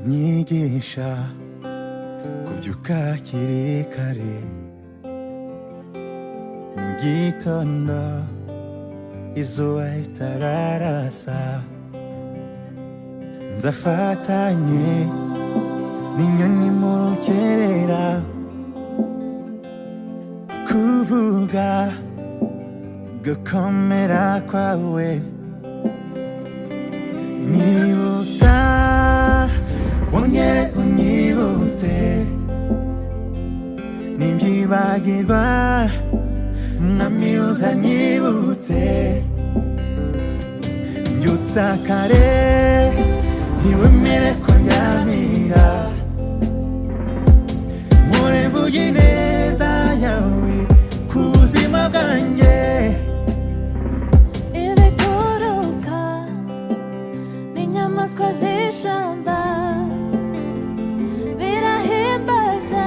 nyigisha kubyuka hakiri kare mu gitondo izuba ritararasa, nzafatanye n'inyoni mu rukerera kuvuga gukomera kwawe, nyibutsa wongere unyibutse, nimbyibagirwa mwami uzanyibutse, mbyutsa kare ntiwemere ko ndyamira, mpore mvuga ineza yawe ku buzima bwanjye. Ibiguruka n'inyamaswa z'ishamba birahimbaza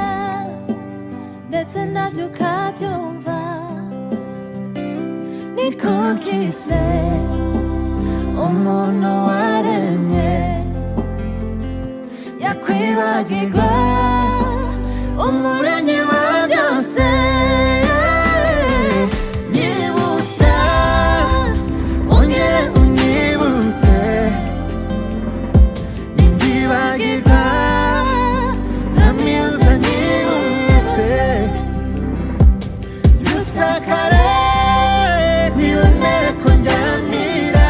ndetse nabyo ukabyumva, ni kuki se umuntu waremye yakwibagirwa umuremyi wa byose? Nyibutsa wongere unyibutse, nimbyibagirwa mwami uzanyibutse, mbyutsa kare ntiwemere ko ndyamira,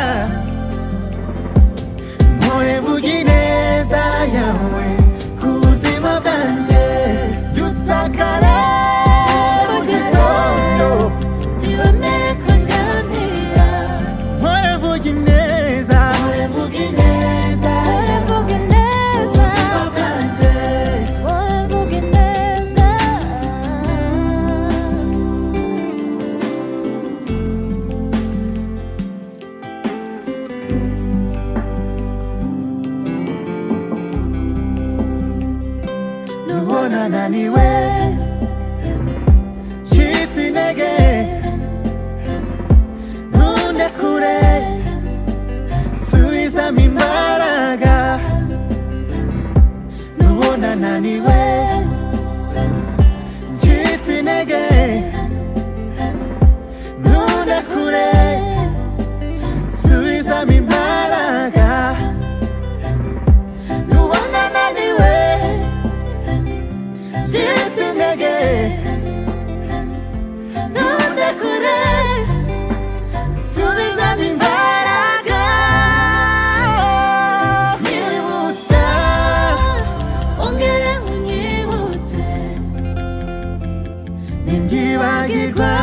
mpore mvuga ineza yawe ku buzima bwanjye. Mbyutsa kare mu gitondo ntiwemere ko ndyamira, mpore mvuga ineza, mpore mvuga ineza, mpore mvuga ineza ubuzima bwanjye. mpore mvuga ineza. Nubona naniwe ncitse intege, ntundekure nsubizamo imbaraga. Nubona naniwe ncitse intege, ntundekure nsubizamo imbaraga. Nubona naniwe ncitse intege, Ntundekure nsubizamo imbaraga. Nyibutsa wongere unyibutse, nimbyibagirwa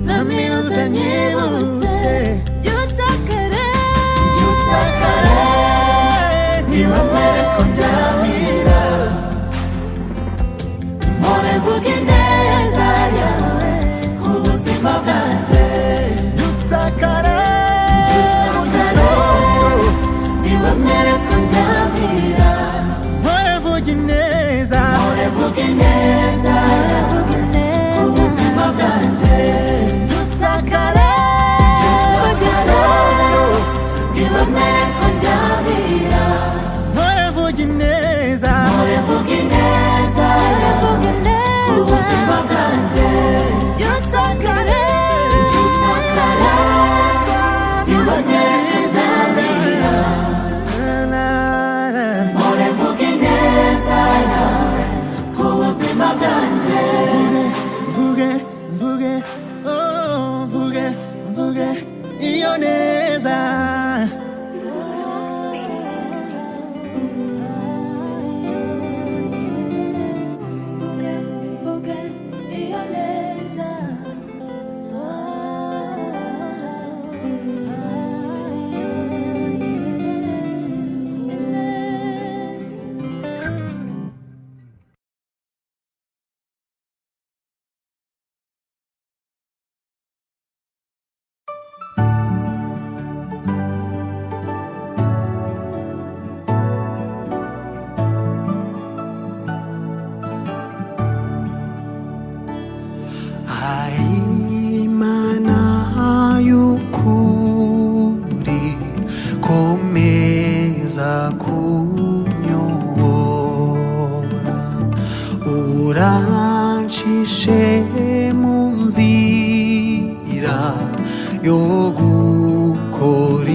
mwami uzanyibutse, mbyutsa kare urancishe mu nzira yo gukora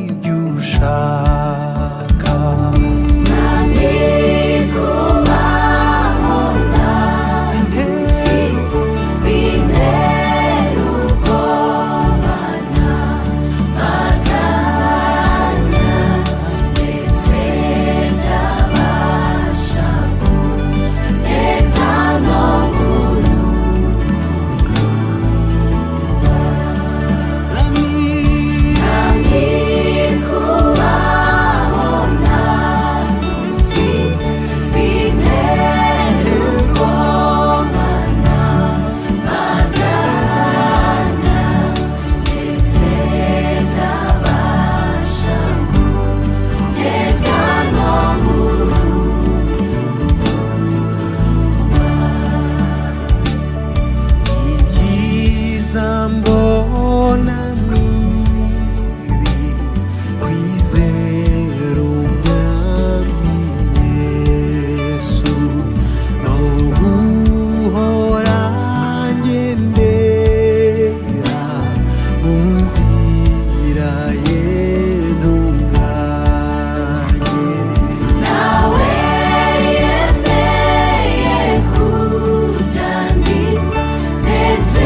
ibyo ushaka. Mbona nibi kwizera umwami Yesu no guhora ngendera mu nzira ye ntunganye. nawe yemeye kujya ndima ndetse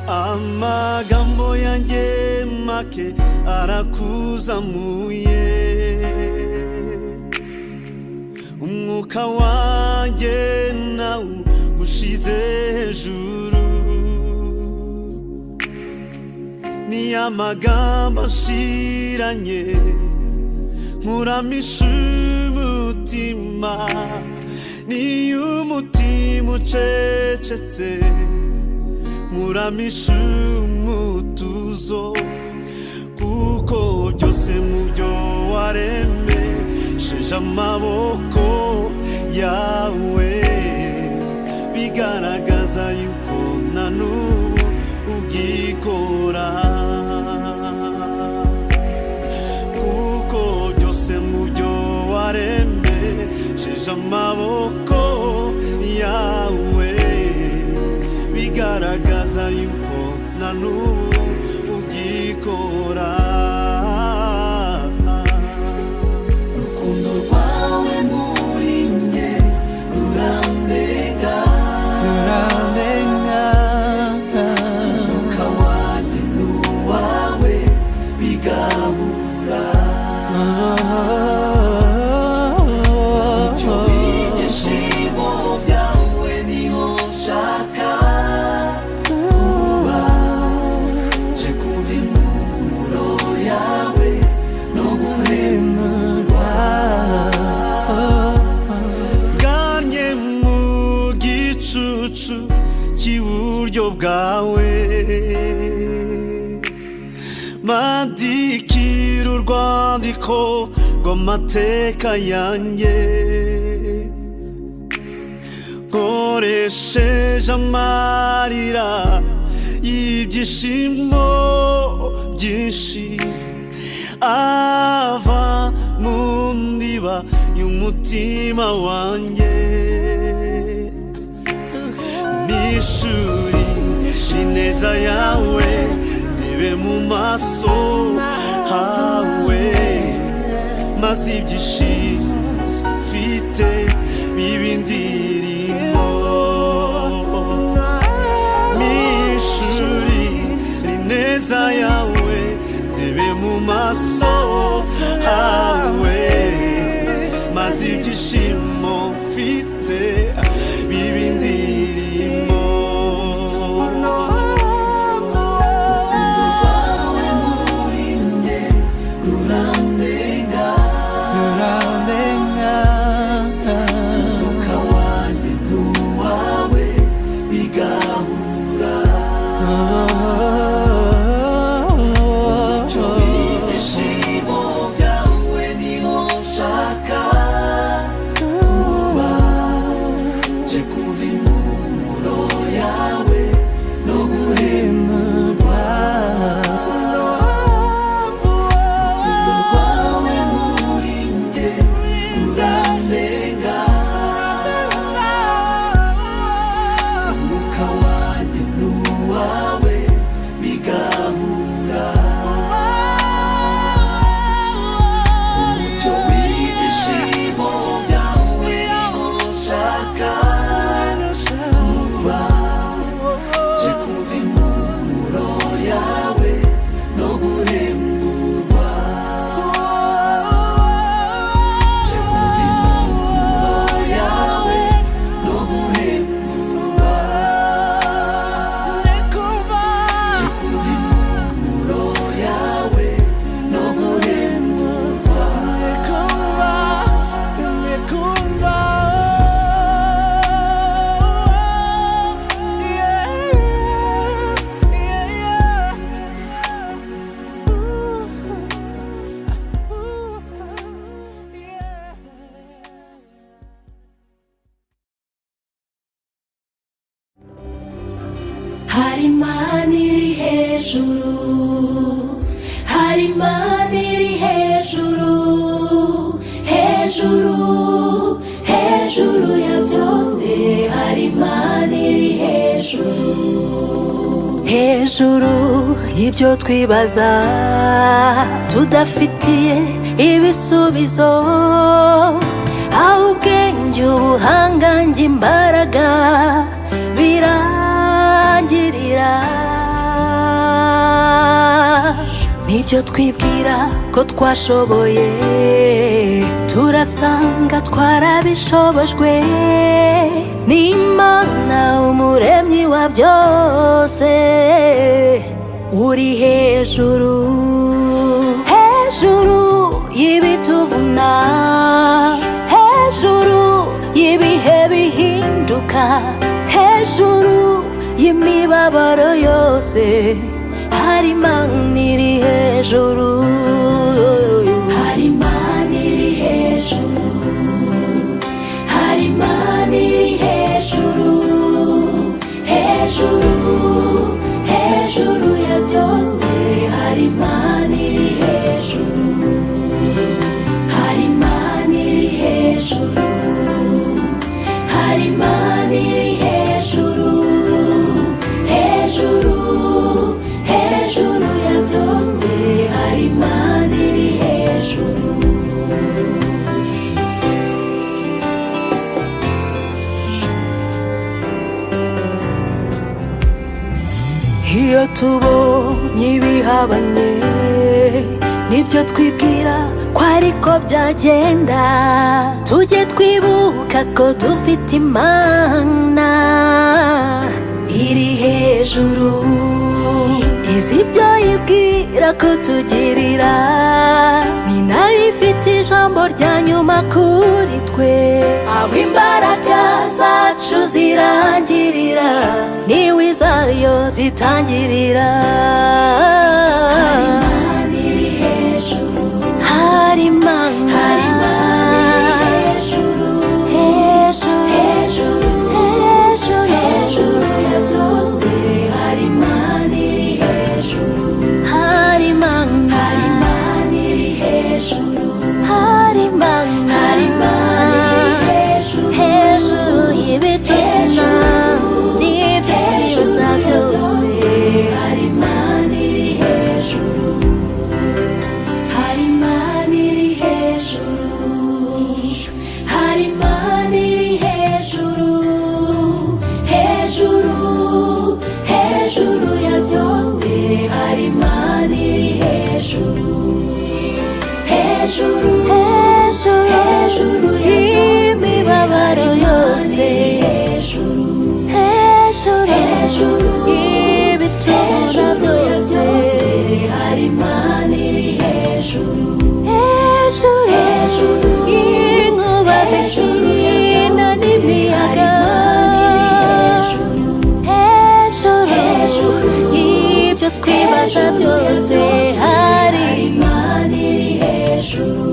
amagambo yanjye make arakuzamuye, umwuka wanjye nawo ushize hejuru, ni amagambo ashiranye nkuramisha umutima, niyo umutima ucecetse nkuramisha umutuzo, kuko byose mu byo waremesheje amaboko yawe bigaragaza yuko na n'ubu ugikora, kuko byose mu byo waremesheje amaboko yawe bigaragaza yuko na n'ubu ugikora. Urukundo rwawe muri njye rurandenga, umwuka wanjye n'uwawe bigahura, icyo ibyishimo byawe niho nshaka kuba, nje kumva impumuro yawe no guhemurwa, ganye mu gicucu cy'iburyo bwawe, mandikira urwandiko rw'amateka yanjye, nkoresheje amarira y'ibyishimo byinshi ava mu ndiba y'umutima wanjye, n'ishuri ineza yawe ndebe mu maso hawe, maze ibyishimo mfite bibe indirimbo, n'ishuri ineza yawe ndebe mu maso hawe, maze ibyishimo mfite bibe indirimbo. Hari Imana iri hejuru, hari Imana iri hejuru, hejuru, hejuru ya byose, hari Imana iri hejuru, hejuru y'ibyo twibaza tudafitiye ibisubizo, aho ubwenge ubuhanga njye imbaraga birangirira, ibyo twibwira ko twashoboye turasanga twarabishobojwe n'Imana umuremyi wa byose. Uri hejuru hejuru y'ibituvuna, hejuru y'ibihe bihinduka, hejuru y'imibabaro yose hari Imana iri hejuru, hari Imana iri hejuru, hari Imana iri hejuru, hejuru hejuru ya byose hari Imana iri hejuru, hari Imana iri hejuru, hari Imana iri hejuru, hejuru hejuru ya byose hari Imana iri hejuru. Iyo tubonye ibihabanye nibyo twibwira ko ariko byagenda, tujye twibuka ko dufite Imana iri hejuru, izi ibyo yibwira kutugirira, ni nayo ifite ijambo rya nyuma kuri twe. Aho imbaraga zacu zirangirira niwe izayo zitangirira. Hari Imana iri hejuru, hari Imana, hari Imana iri hejuru, hejuru hejuru hejuru hejuru ya byose hari Imana iri hejuru, hari Imana, hari Imana iri hejuru, hari Imana, hari Imana iri hejuru, hejuru y'ibituvuna n'ibyo twibaza byose hari Imana iri hejuru, hari Imana iri hejuru, hari Imana iri hejuru, hejuru hejuru ya byose hari Imana iri hejuru, hejuru hejuru hejuru y'imibabaro yose, hejuru hejuru hejuru y'ibituro byose hari Imana iri hejuru, hejuru hejuru y'inkuba z'ijuru y'ina n'imiyaga, hejuru hejuru y'ibyo twibaza byose hari Imana iri hejuru.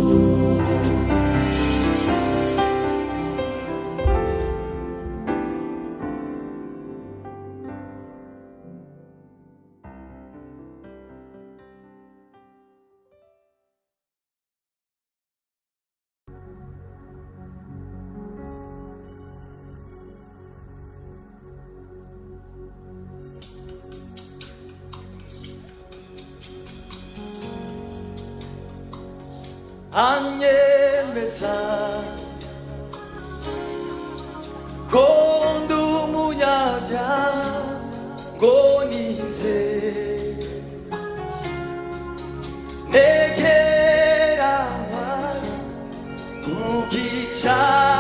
anyemeza ko ndi umunyabyaha ngo ninze negeranywa ku gicaniro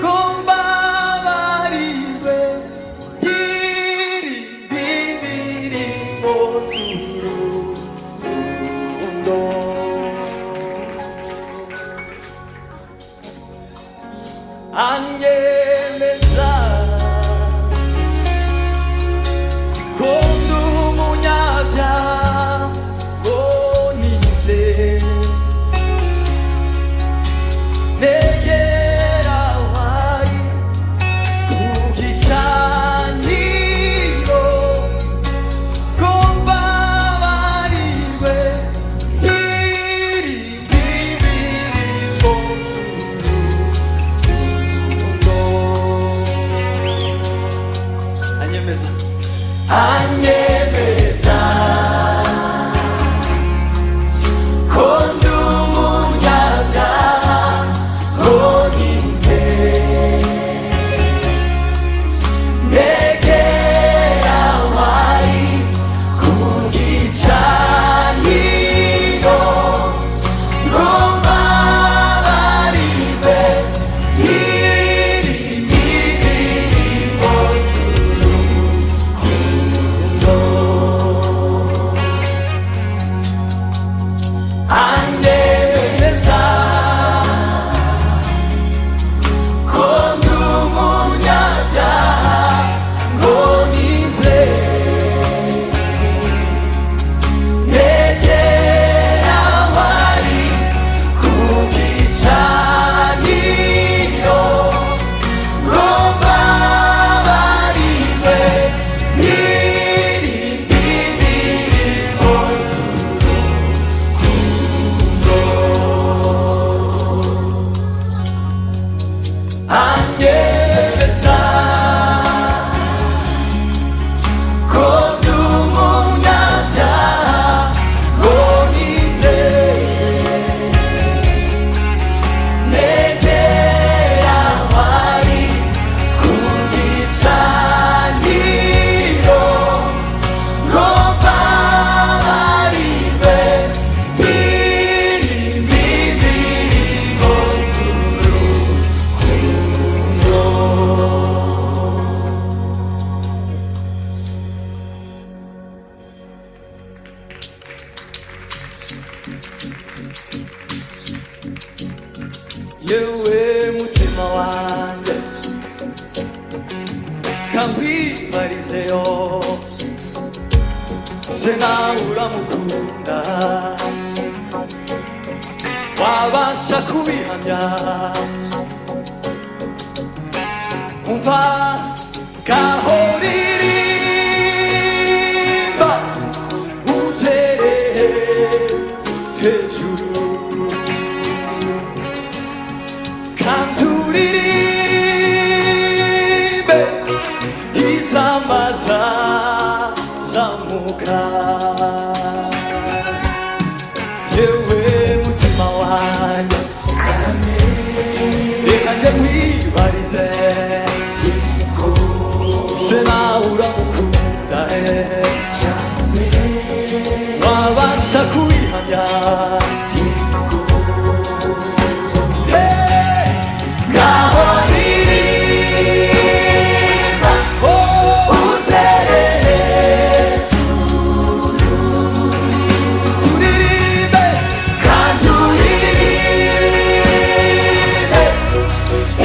ko mbabariwe ndirimbo z'urukundo anyemeza reka nkwibarizeyo se nawe uramukunda wabasha kubihamya umva ngaho ririmba utere hejuru kandi uririmbe izamaza zamuka yewe mutima wanjye reka njye nkwibarize se nawe uramukunda wabasha kubihamya ngaho ririmba utere hejuru turirimbe kandi uririmbe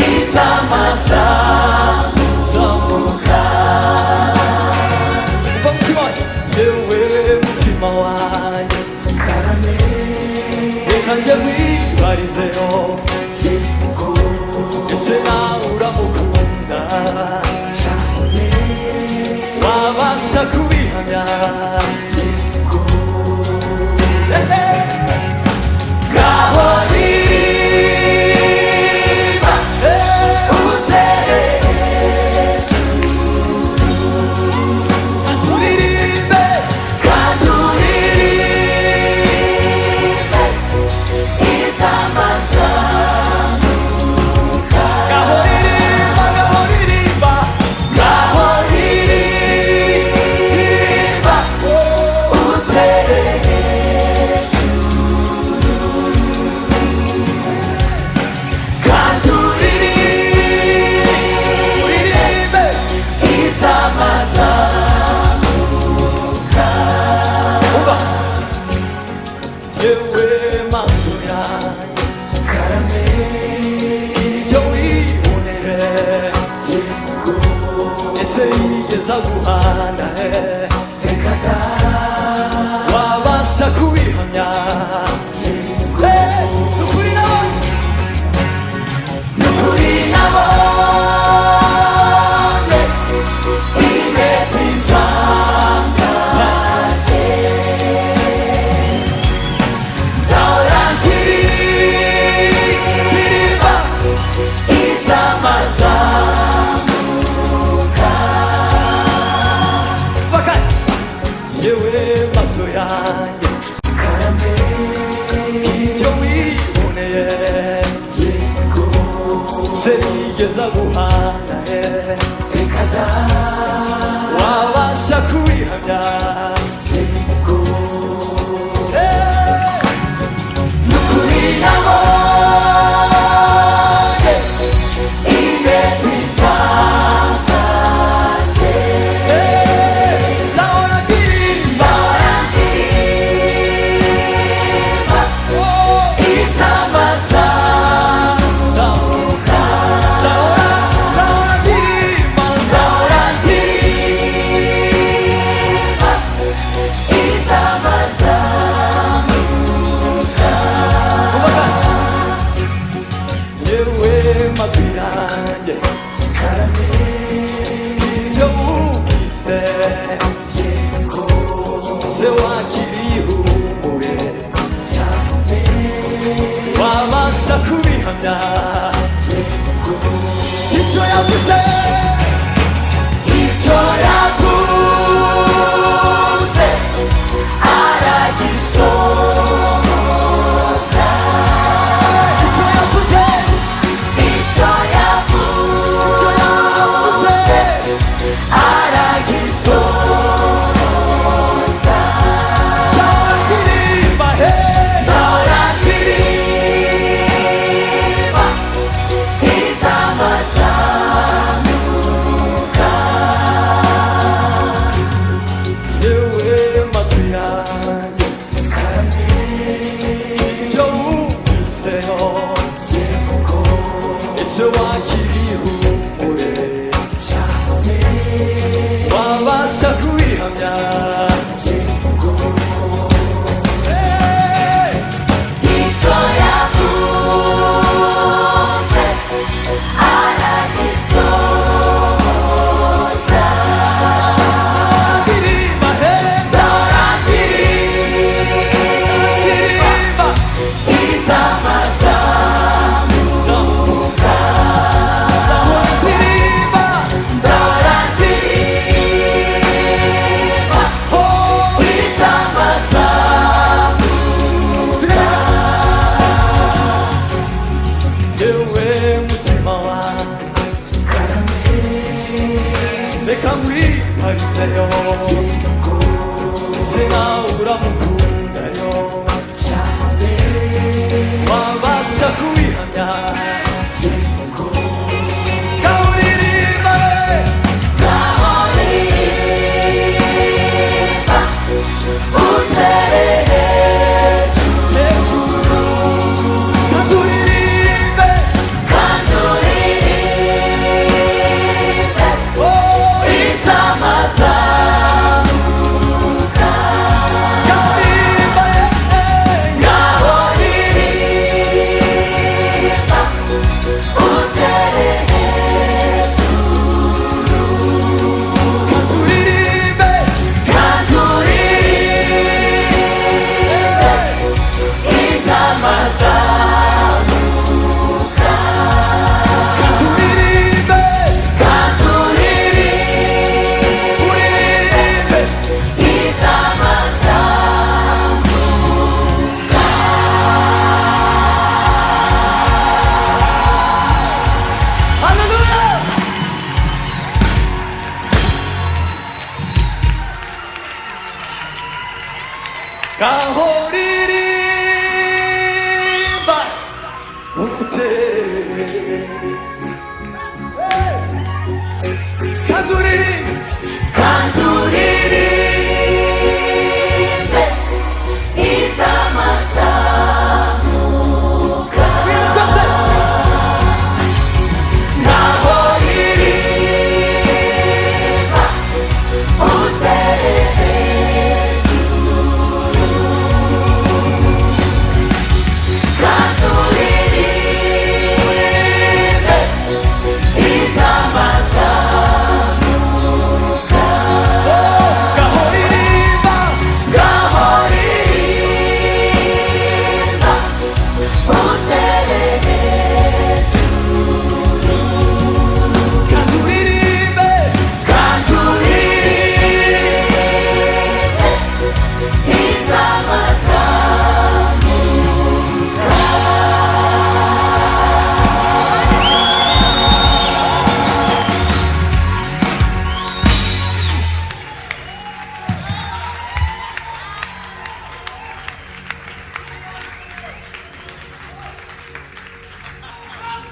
izamaza zamuka yewe mutima wanjye reka njye nkwibarizeyo ese nawe uramukunda wabasha kubihamya ngaho ririmba utere turirimbe kandi uririmbe izamaza ngaho ririmba utere kandi uririmbe izamaza umva yewe maso yanjye ibyo wiboneye ese yigeza guhana wabasha kubihamya nukuri nabonye ineza itangaje nzahora ndirimba izamaza yewe maso yanjye ibyo wiboneye se yigeza guhana wabasha kubihamya nukuri nabonye ineza itangaje nzahora ndirimba izamaza zamuka nzahora 위하리세요 생아 우라무군다요 와바샤쿠 위하냐 가호리리바 우테 간두리리 간두리리 이사마사무카 가호리리바 우테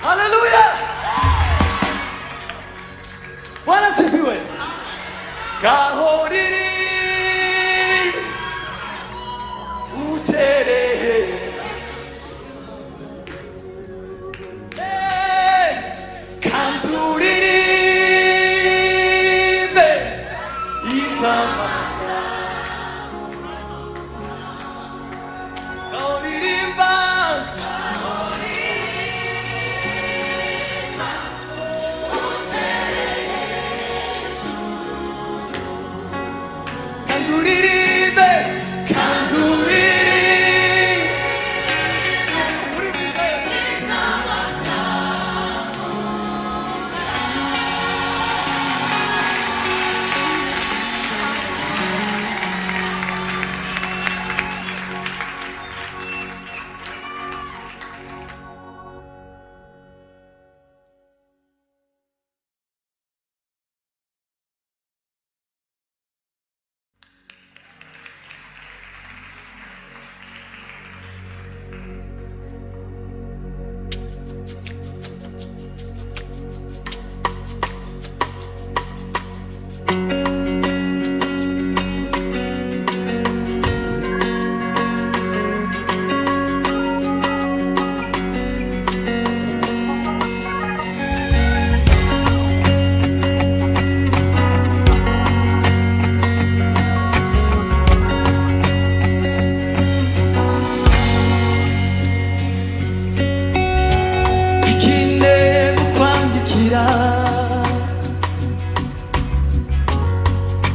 할렐루야! Bwana sifiwe. 가호리리 우테레 간두리리 이사마 가호리리바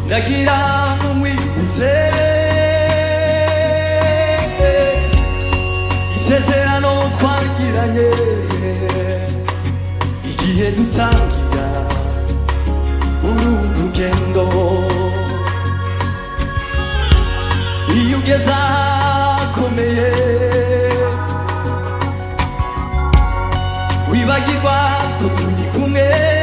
나기랑 위부세 이세세한 옷광기랑에 이기에 두탕기야 우루루겐도 이유게사 코메에 위박이과 고투니 궁에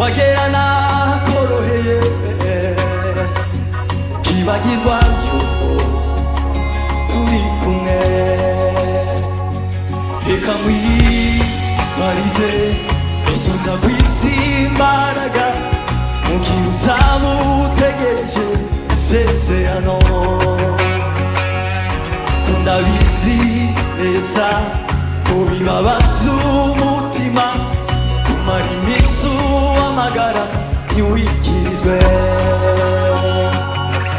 wagera nakoroheye ukibagirwa yuko turi kumwe. Reka nkwibarize Yesu nzakwisi imbaraga mu gihe uzaba utegereje isezerano, ko ndabizi neza ko bibabaza umutima kumara iminsi uhamagara ntiwikirizwe.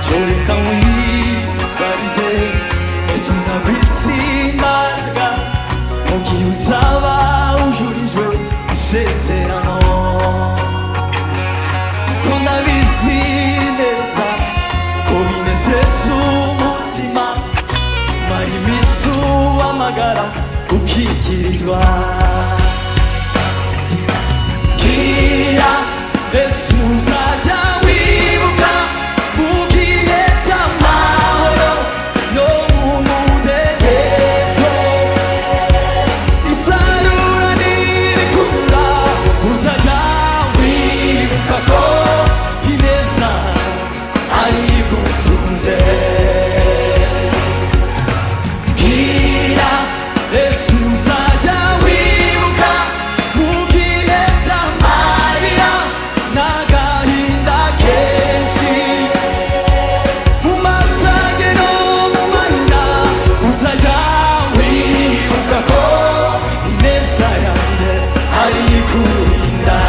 Cyo reka nkwibarize Yesu nzakwisi imbaraga mu gihe uzaba ujurijwe isezerano, ko ndabizi neza ko binezeza umutima kumara iminsi uhamagara ukikirizwa. Gira Yesu uzajya wibuka mu gihe cy'amahoro no mu mudendezo, isarura nirikura uzajya wibuka ko ineza ari igutunze. Gira Yesu uzajya wibuka mu gihe cy'amarira n'agahinda kenshi, mu matage no mu mahina uzajya wibuka ko ineza yanjye ari ikurinda.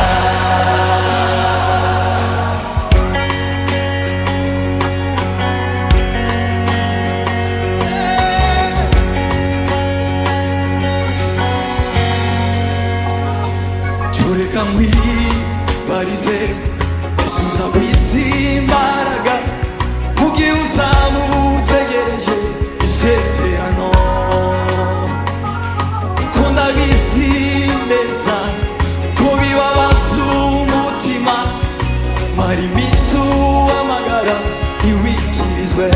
Tureka nkwibarize Yesu nzakwisi imbaraga mu gihe uzaba utegereje isezerano, ko ndabizi neza ko bibabaza umutima mara iminsi uhamagara ntiwikirizwe.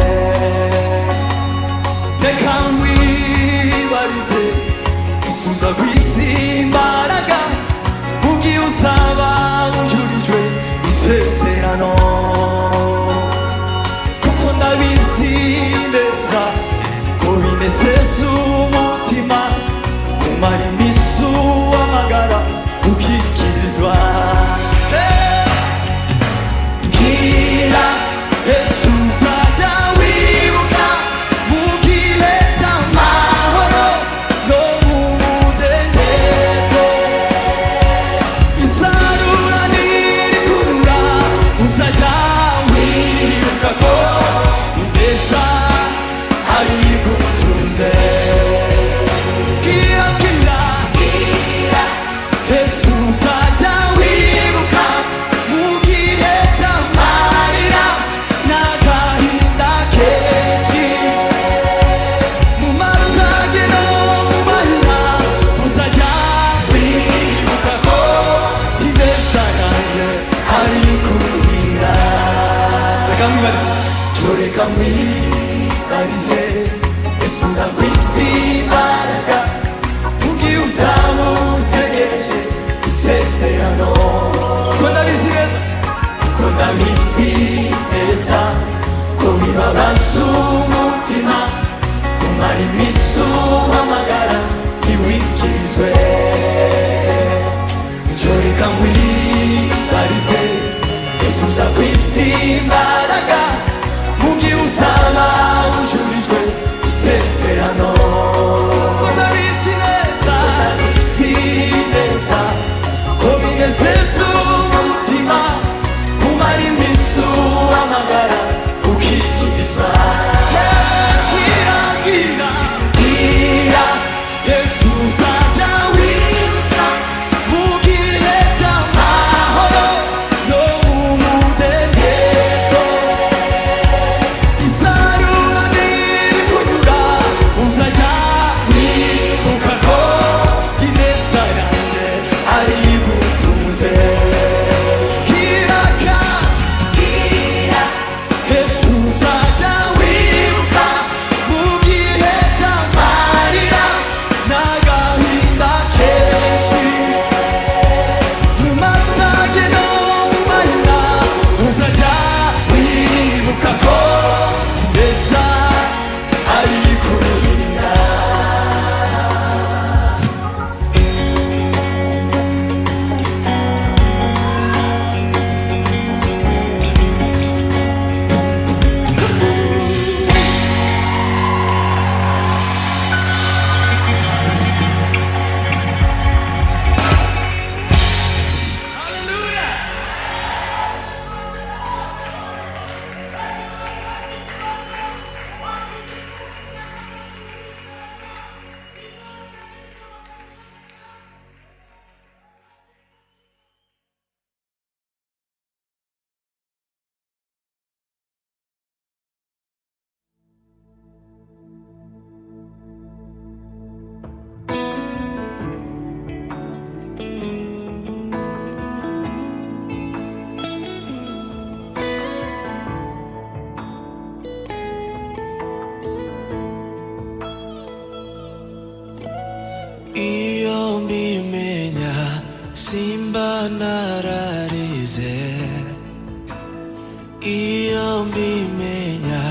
Reka nkwibarize Yesu nzakwisi imbaraga mu gihe uzaba ujurijwe isezerano, kuko ndabizi neza ko binezeza umutima kumara iminsi uhamagara ukikirizwa. Gira Yesu uzajya wibuka mu gihe cy'amahoro no mu mudendezo, isarura nirikurura uzajya wibuka ko ineza ari igutunze. Gira Yesu uzajya wibuka mu gihe cy'amarira n'agahinda kenshi, mu matage no mu mahina uzajya wibuka ko ineza yanjye ari ikurinda. Reka nkwibarize reka nkwibarize Yesu nzakwisi imbaraga mu gihe uzaba utegereje isezerano, ko ndabizi neza ko bibabaza umutima kumara iminsi uhamagara ntiwikirizwe. Cyo reka nkwibarize Yesu nzakwisi imbaraga mu gihe uzaba ujurijwe simba nararize iyo mbimenya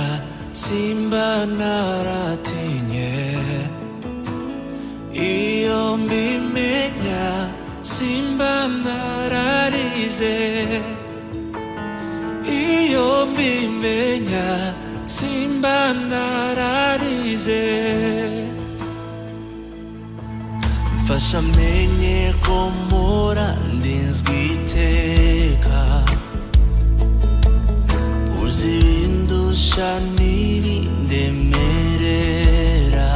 simba naratinye iyo mbimenya simba nararize iyo mbimenya simba nararize mfasha menye ko mpora ndinzwe iteka uzi ibindusha n'ibindemerera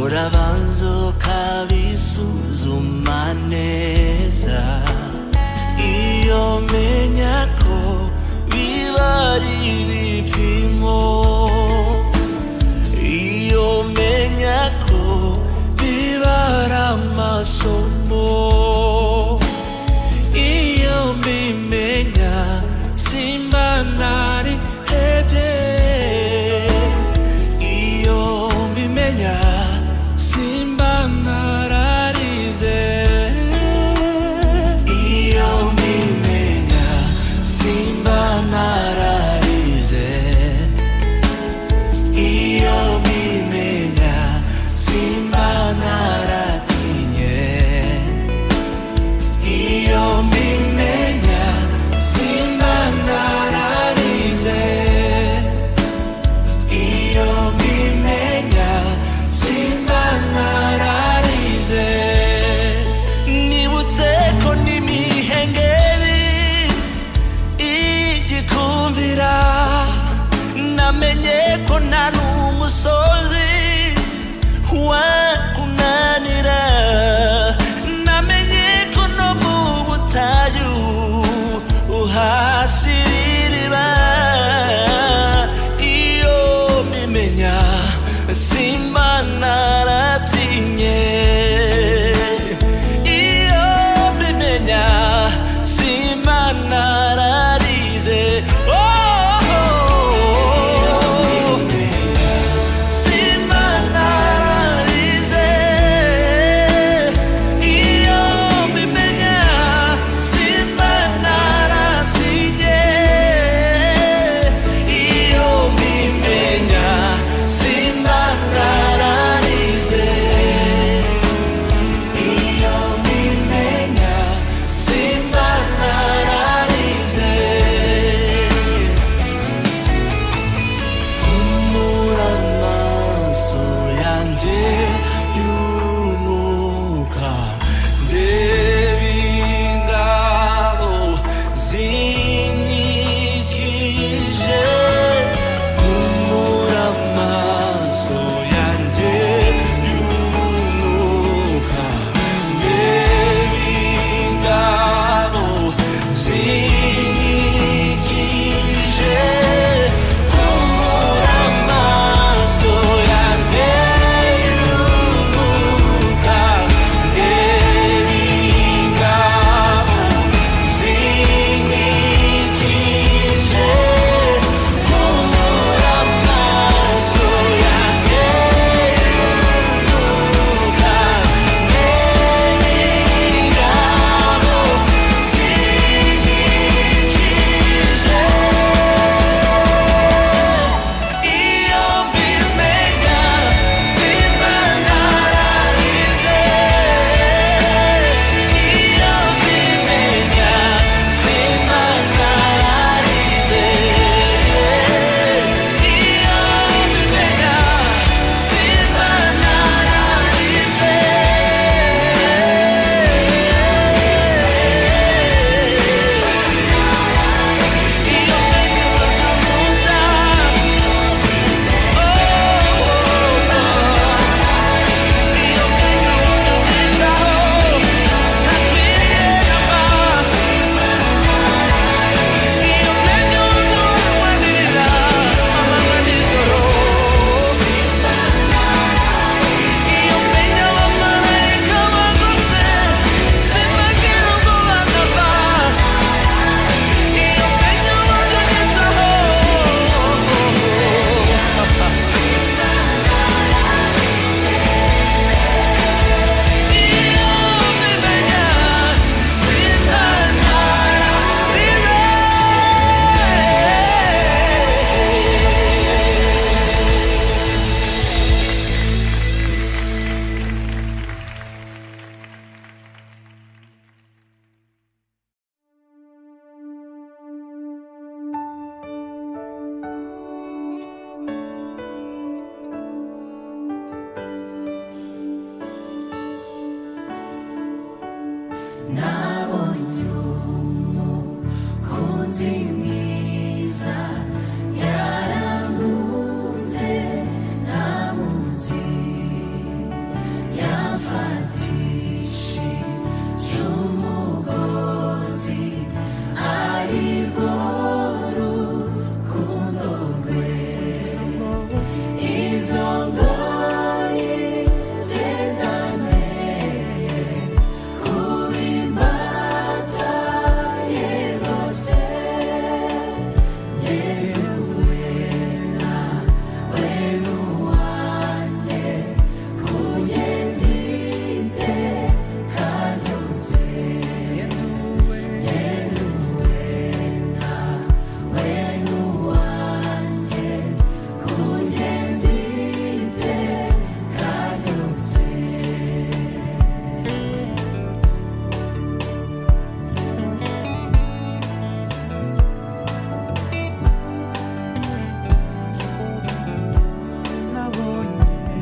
urabanza ukabisuzuma neza iyo menya ko biba ari ibipimo iyo menya ko biba ari amasomo iyo mbimenya simba narihebye iyo mbimenya simba nararize iyo mbimenya simba nararize iyo mbimenya simba naratinye iyo mbimenya simba nararize iyo mbimenya simba nararize nibutse ko n'imihengeri igikumvira namenye ko nta n'umusozi wakunanira namenye ko no mu butayu uhashira iriba iyo mbimenya simba naratinye iyo mbimenya simba nararize nabonye umukunzi mwiza yarankunze ntamuzi yamfatishije umugozi arirwo rukundo rwe izo ngoyi zizanteye kuba imbata ye rwose njyewe nawe n'uwanjye kugeza iteka ryose njyewe nawe n'uwanjye kugeza iteka ryose.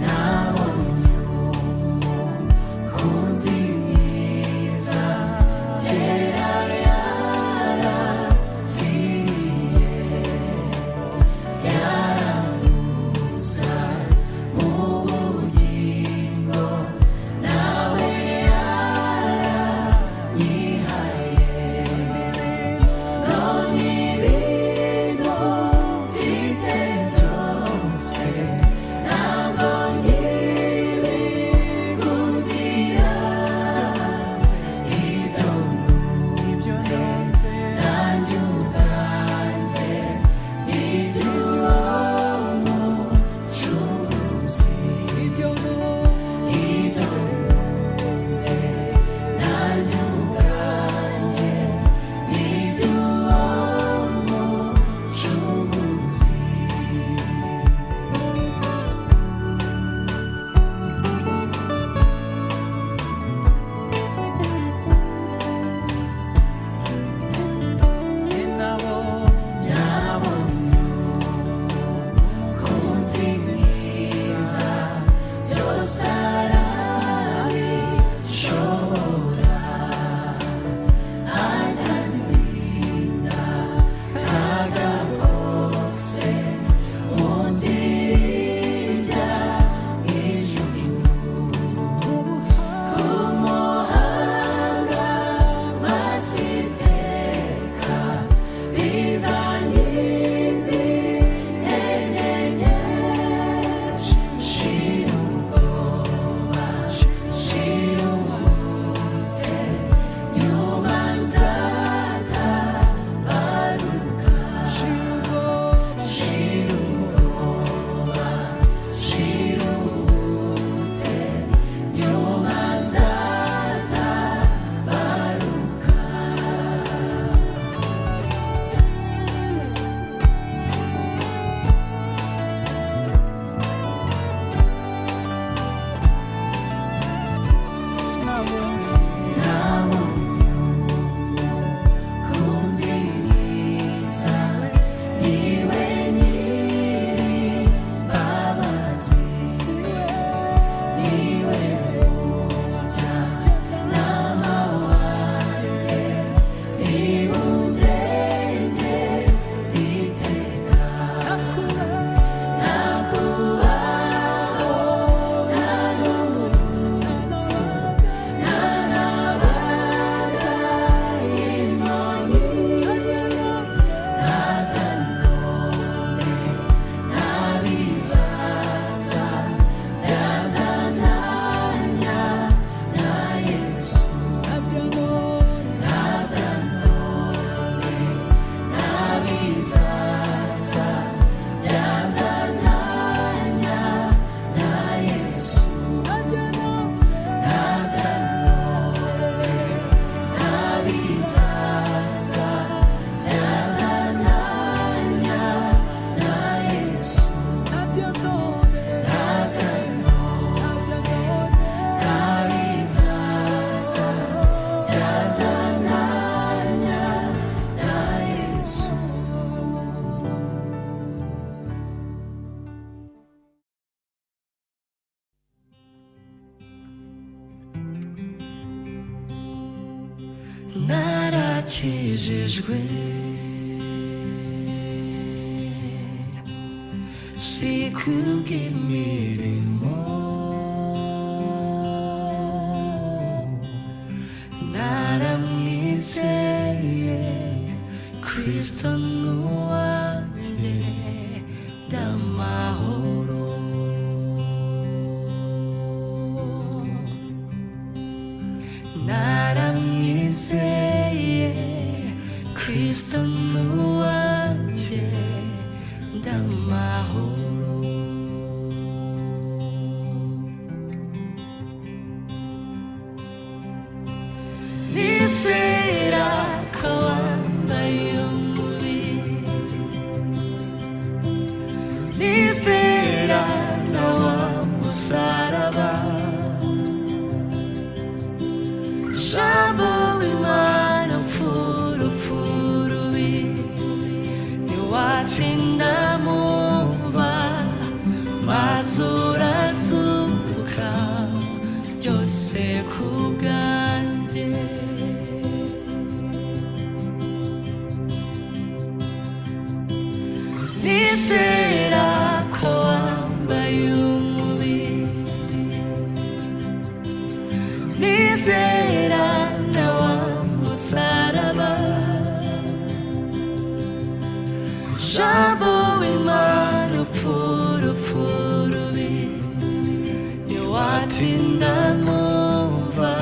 Nabonye umukunzi mwiza kera yarapfiriye yaranguza mu bugingo nawe yaranyihaye none ibintu mfite byose ntabwo nkibigundira ibyo nunze nanjye ubwanjye n'iby'uwo mucunguzi ibyo nunze nanjye ubwanjye n'iby'uwo mucunguzi. Nabonye umukunzi mwiza byose arabishobora ajya kaga kose mu nzira ijya ijuru kumuhanga masiteka bizanyizi intege nke shira ubwoba shira ubute nyuma nzatabaruka shira ubwoba shira ubute nyuma nzatabaruka. Nabonye umukunzi mwiza niwe nyir'imbabazi niwe mujyanama wanjye niwe undengera iteka nakubaho nta n'urupfu nta n'abaga inkoni ntajya none nta bizaza byazananya na Yesu ntajya none nta bizaza byazananya na Yesu ntajya none nta bizaza byazananya na Yesu ntajya none nta bizaza byazananya na Yesu. narakijijwe si kubw'imirimo naramwizeye Kristo n'uwanjye ndamahoro naramwizeye Kristo n'uwanjye ndamahoro nizera ko wambaye umubiri nizera na wa musaraba jambo w'Imana mfurufurubi ntiwatinda mumva maze urazuka byose ku bwanjye nizera ko wambaye umubiri nizera na wa musaraba jambo w'Imana mfurufurubi ntiwatinda mumva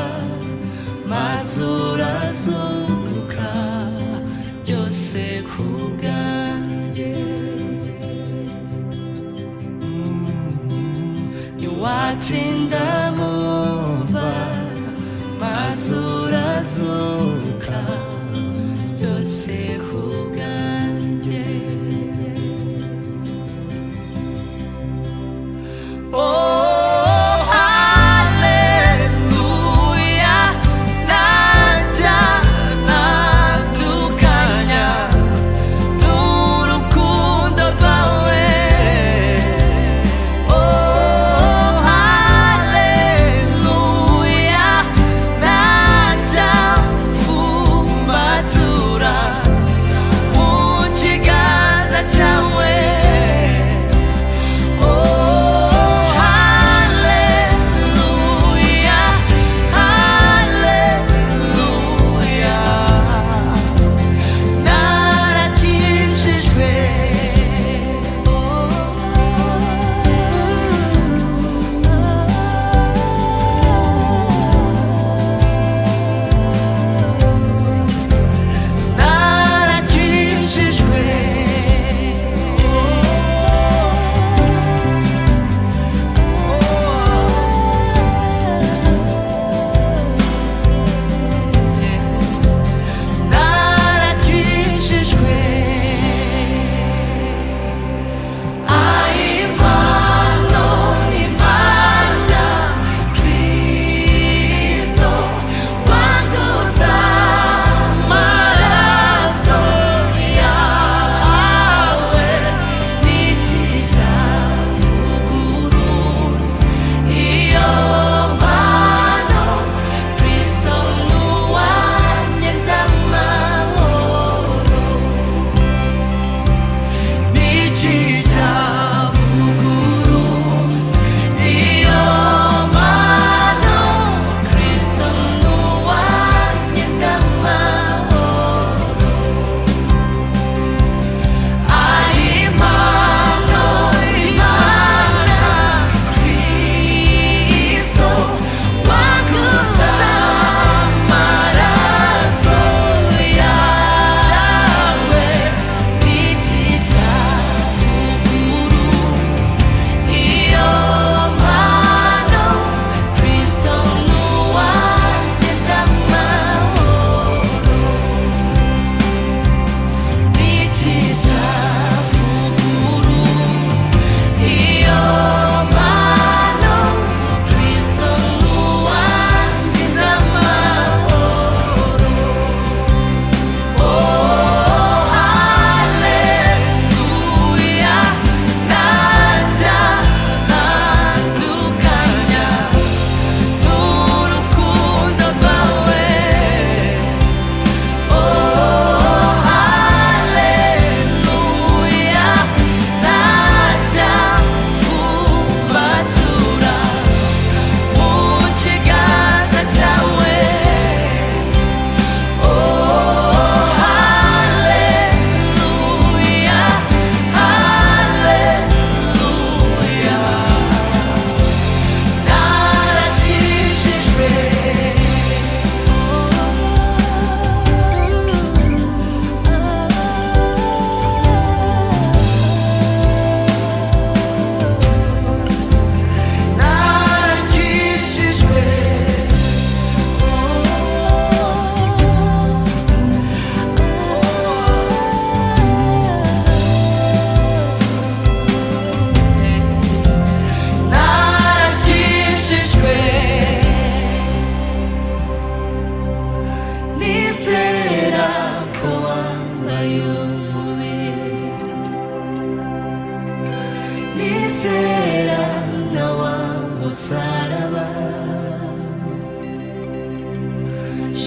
maze urazuka byose ku bwanjye ntiwatinda mumva maze urazuka byose ku bwanjye oh hallelujah najya ntandukanya n'urukundo rwawe oh hallelujah najya mfumbatura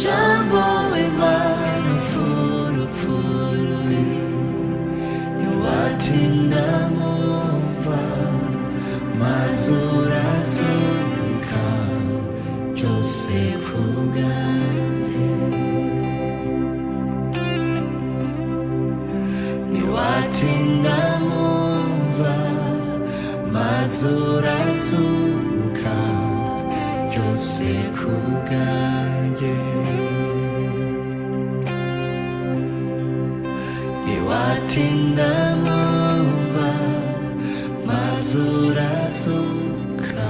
jambo w'Imana furufurubi ntiwatinda mumva maze urazuka byose ku bwanjye ntiwatinda mumva maze urazuka byose ku bwanjye ntiwatinda mumva maze urazuka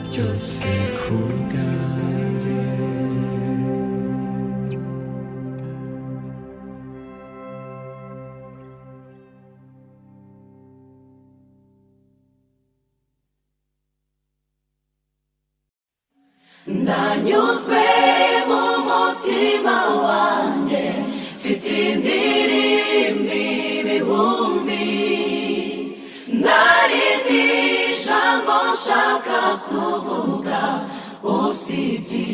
byose ku bwanjye ndanyuzwe mu mutima wanjye mfite indirimbo ibihumbi ntarindi jambo nshaka kuvuga usibye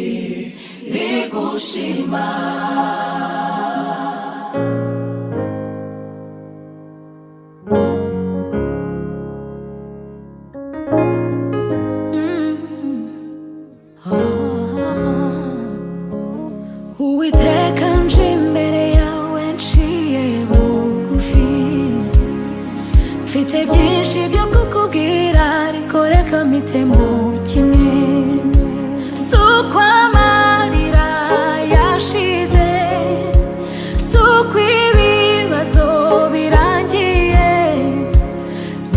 rigushima Uwiteka nje imbere yawe nciye bugufi mfite byinshi byo kukubwira ariko reka mpitemo kimwe si uko amarira yashize si uko ibibazo birangiye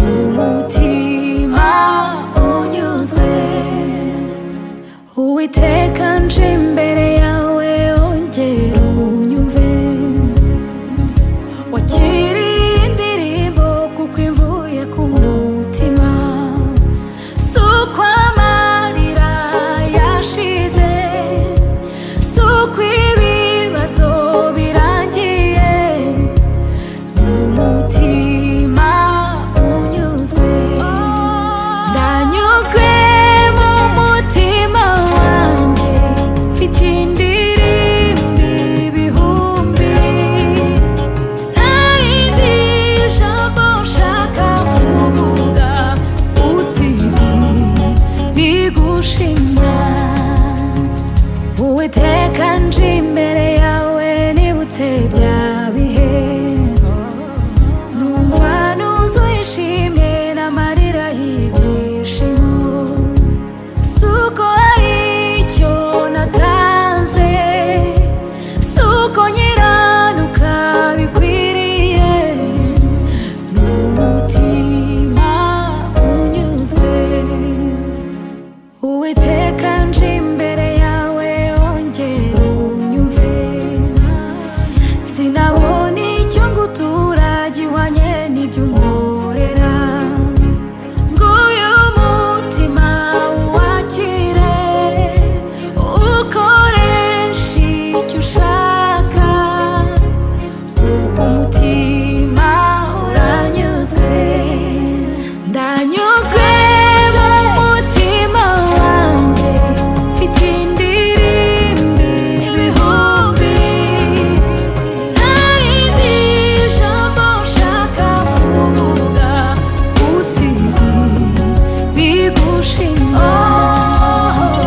umutima unyuzwe Uwiteka nje imbere yawe ongera unyumve wakiriye indirimbo kuko ivuye ku mutima si uko amarira yashize si uko ibibazo birangiye umutima unyuzwe ndanyuzwe mu mutima wanjye mfite indirimbo ibihumbi ntarindi jambo nshaka kuvuga usibye rigushima Uwiteka nje imbere yawe nibutse bya bihe numva nuzuye ishimwe n'amarira y'ibyishimo si uko hari icyo natanze si uko nkiranuka bikwiriye n'umutima unyuzwe Uwiteka nje imbere yawe ongera unyumve sinabona icyo ngutura gihwanye n'ibyo unkorera nguyu mutima wakire ukoresha icyo ushaka kuko umutima uranyuzwe ndanyuzwe mu mutima wanjye mfite indirimbo ibihumbi ntarindi jambo nshaka kuvuga usibye rigushima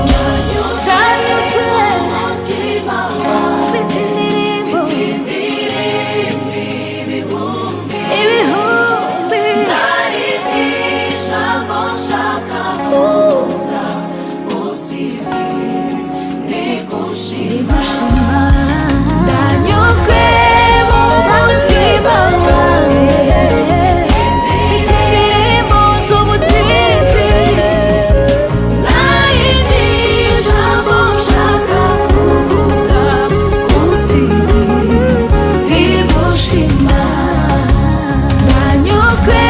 ndanyuzwe mu mutima wanjye mfite indirimbo ibihumbi ntarindi jambo nshaka kuvuga usibye rigushima ndanyuzwe mu mutima wanjye mfite indirimbo z'ubutsinzi ntarindi jambo nshaka kuvuga usibye rigushima ndanyuzwe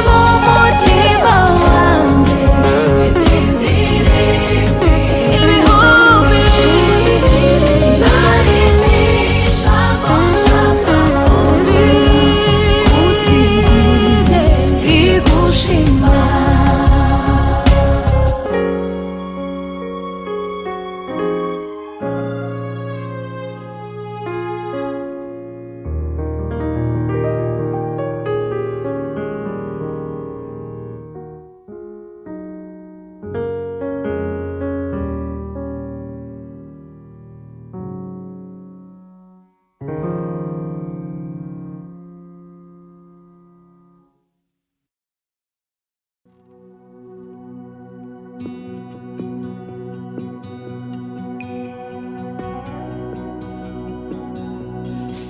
mu mutima wanjye mfite indirimbo ibihumbi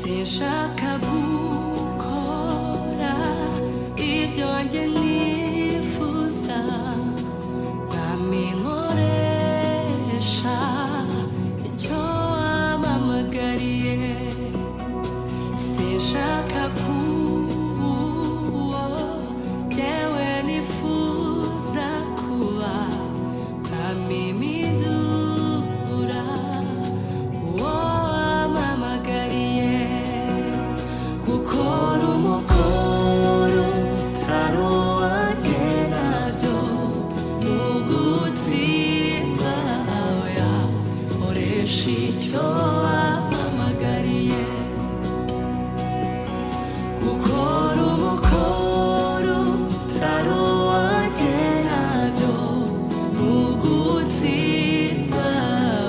sinshaka gukora ibyo njye nifuza, mwami nkoresha icyo wampamagariye. Sinshaka kuba uwo jyewe nifuza kuba, mwami mpindura uwo wampamagariye. Gukora umukoro utari uwanjye nabyo ni ugutsindwa, oya nkoresha icyo wampamagariye. Gukora umukoro utari uwanjye nabyo ni ugutsindwa,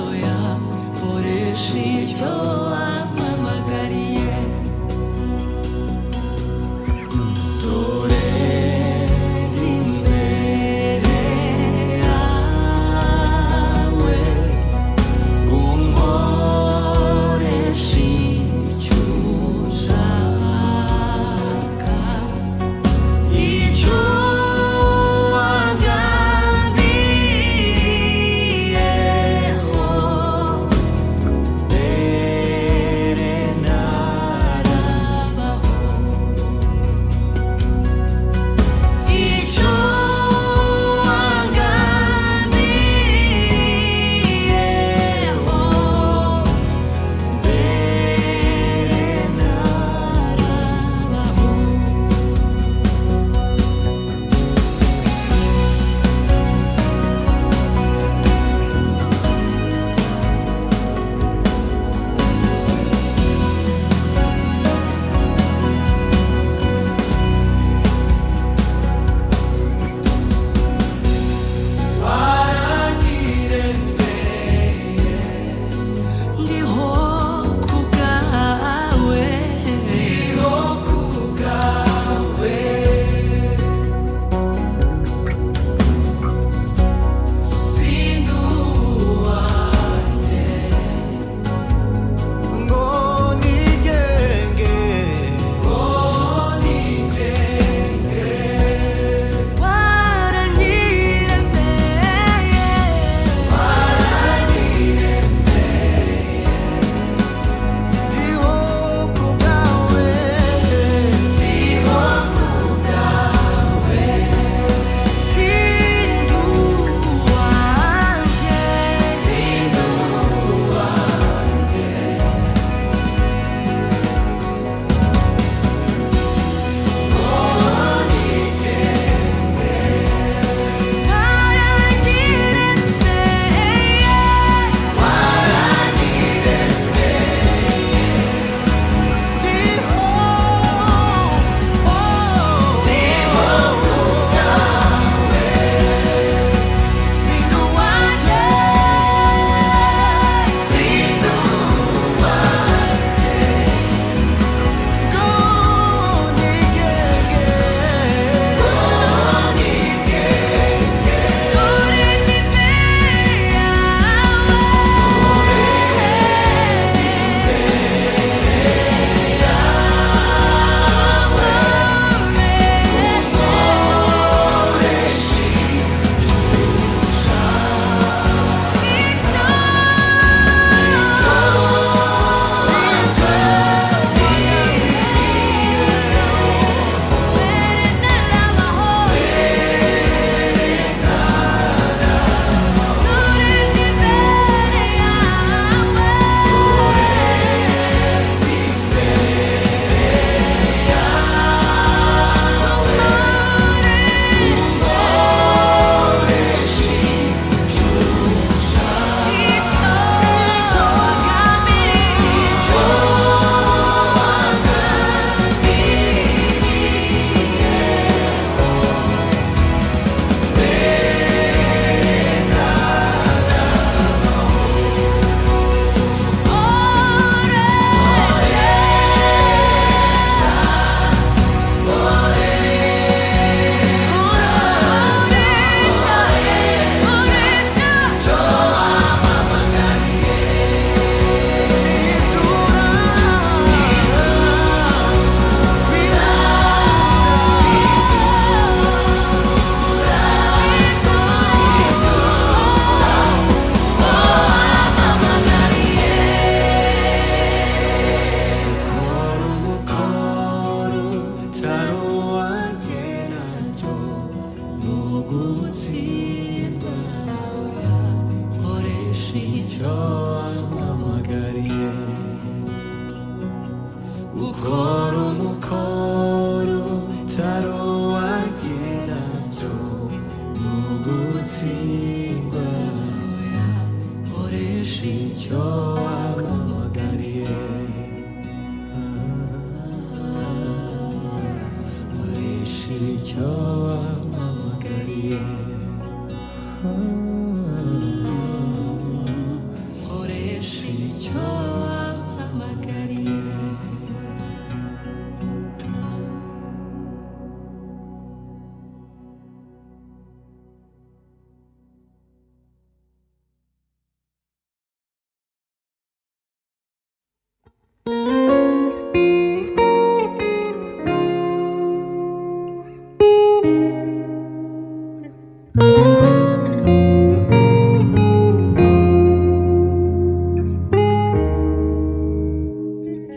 oya nkoresha icyo wampamagariye. Dore ndi imbere yawe ngo unkoreshe icyo ushaka, icyo wangambiriyeho mbere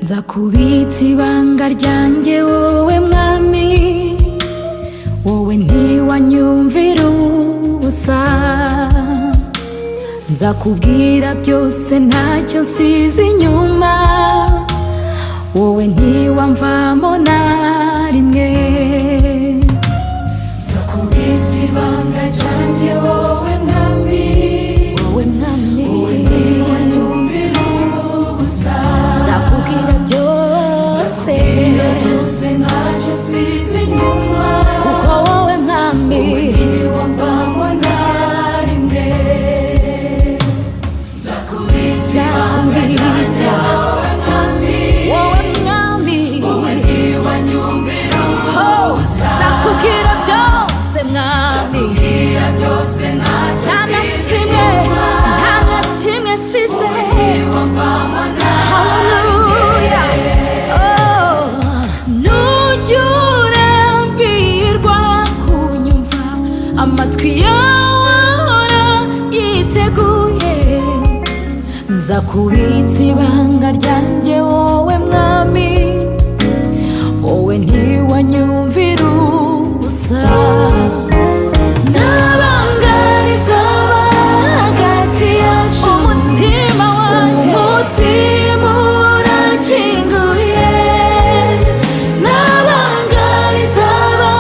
Nzakubitsa ibanga ryanjye wowe mwami, wowe ntiwanyumvira ubusa. Nzakubwira byose ntacyo nsize inyuma, wowe ntiwamvamo na rimwe. Nzakubitsa ibanga ryanjye wowe mwami, wowe mwami, wowe ntiwanyumvira ubusa. Nzakubwira byose ntacyo nsize inyuma, kuko wowe mwami, wowe ntiwamvamo na rimwe. Nzakubitsa ibanga ryanjye wowe mwami, wowe mwami, wowe ntiwanyumvira ubusa. Nzakubwira byose mwami, Nzakubwira byose ntacyo nta na nsize kimwe, inyuma, nta na kimwe size. wowe ntiwamvamo na Haleluya. Oh, nujya urambirwa kunyumva, amatwi yawe ahora yiteguye. Nzakubitsa ibanga ryanjye wowe mwami, wowe ntiwanyumvira ubusa. Nabanga rizaba hagati yacu, umutima wanjye, umutima urakinguye. Nabanga rizaba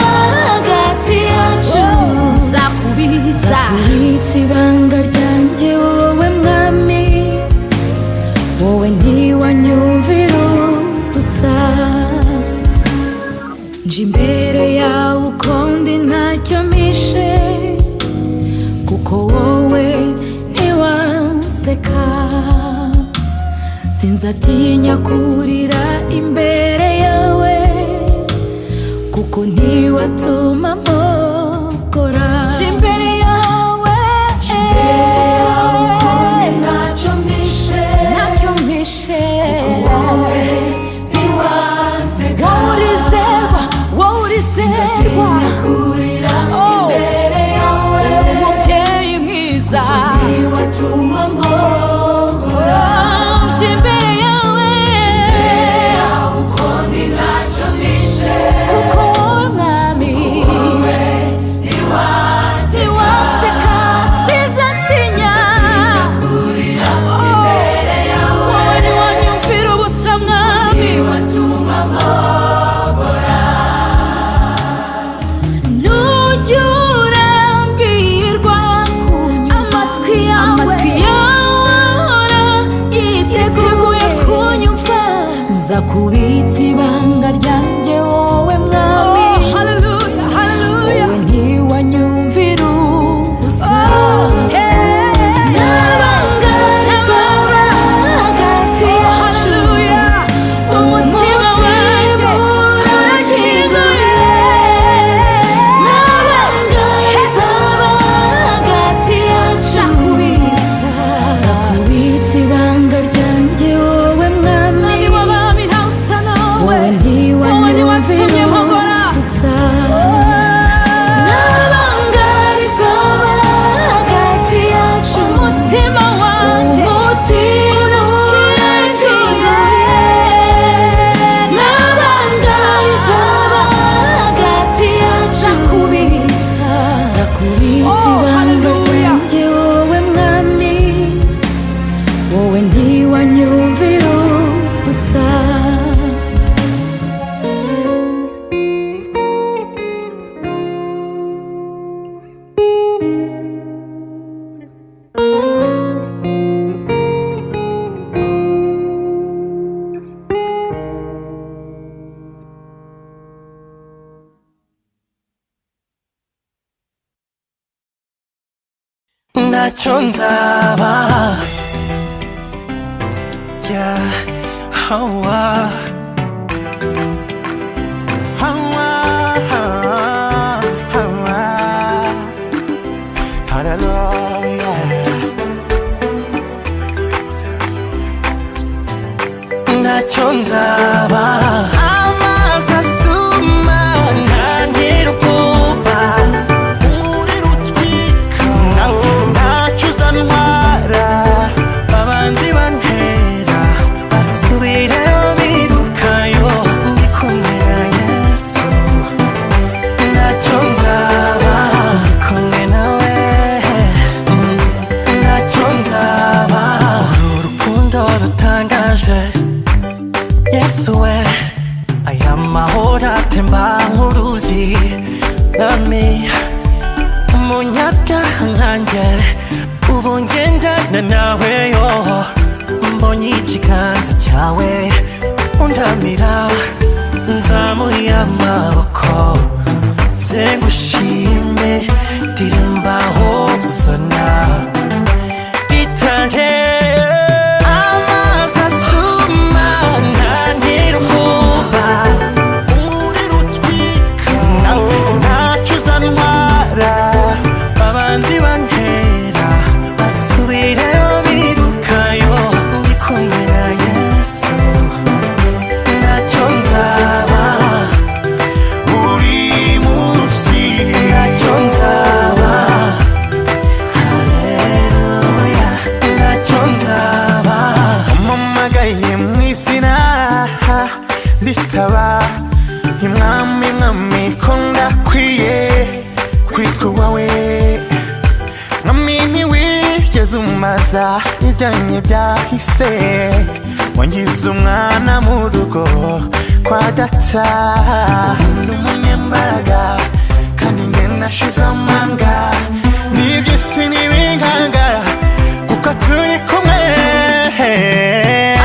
hagati yacu, nzakubitsa ibanga ryanjye wowe mwami, wowe ntiwanyumvira ubusa. Nje imbere yawe uko ndi ntacyo mpishe, kuko wowe ntiwaseka. Sinzatinya kurira imbere yawe, kuko ntiwatuma mpogora. Nje imbere yawe uko ndi ntacyo mpishe, ntacyo mpishe, wowe ntiwaseka. wowe urizerwa, wowe urizerwa. Sinzatinya kurira imbere yawe, umubyeyi mwiza, ntiwatuma mpogora. nje imbere yawe, uko ndi ntacyo mpishe, kuko wowe mwami, wowe ntiwaseka. sinzatinya kurira imbere yawe, wowe ntiwanyumvira ubusa mwami. ntiwatuma mpogora. Nujya urambirwa kunyumva, amatwi yawe ahora yiteguye kunyumva. Nzakubitsa ibanga ryanjye wowe mwami, wowe ntiwanyumvira ubusa. Nabanga rizaba hagati yacu, umutima wanjye urakinguye. Nabanga rizaba hagati yacu, nzakubitsa ibanga ryanjye wowe mwami, wowe ntiwanyumvira ubusa. Nabanga rizaba hagati yacu, umutima wanjye, umutima urakinguye. Nabanga rizaba hagati yacu, nzakubitsa ibanga ryanjye wowe mwami, wowe ntiwanyumvira ubusa. ntacyo nzaba, yeah, hawa hawa hawa, hallelujah. ntacyo nzaba amazi asuma ntantera ubwoba umuriro utwika ntacyo uzantwara abanzi bantera basubirayo birukayo ndi kumwe na Yesu ntacyo nzaba ndi kumwe nawe ntacyo nzaba uru rukundo rutangaje Yesu we aya mahoro atemba nk'uruzi nami umunyabyaha nkanjye ubu ngendana nawe yo mbonye ikiganza cyawe undamira nzamuye amaboko sengushime ndirimba hozana itange amazi asuma ntantera ubwoba umuriro utwika ntacyo uzantwara abanzi bantera basubirayo birukayo ndi kumwe na Yesu ntacyo nzaba buri munsi ntacyo nzaba haleluya ntacyo nzaba umamagaye mu izina nditaba imwami mwami ko ndakwiye kwitwa uwawe mwami ntiwigeze umaza ibyanjye byahise wangize umwana mu rugo kwa data ndi umunyembaraga kandi njye nashize amanga n'iby'isi n'ibinkanga kuko turi kumwe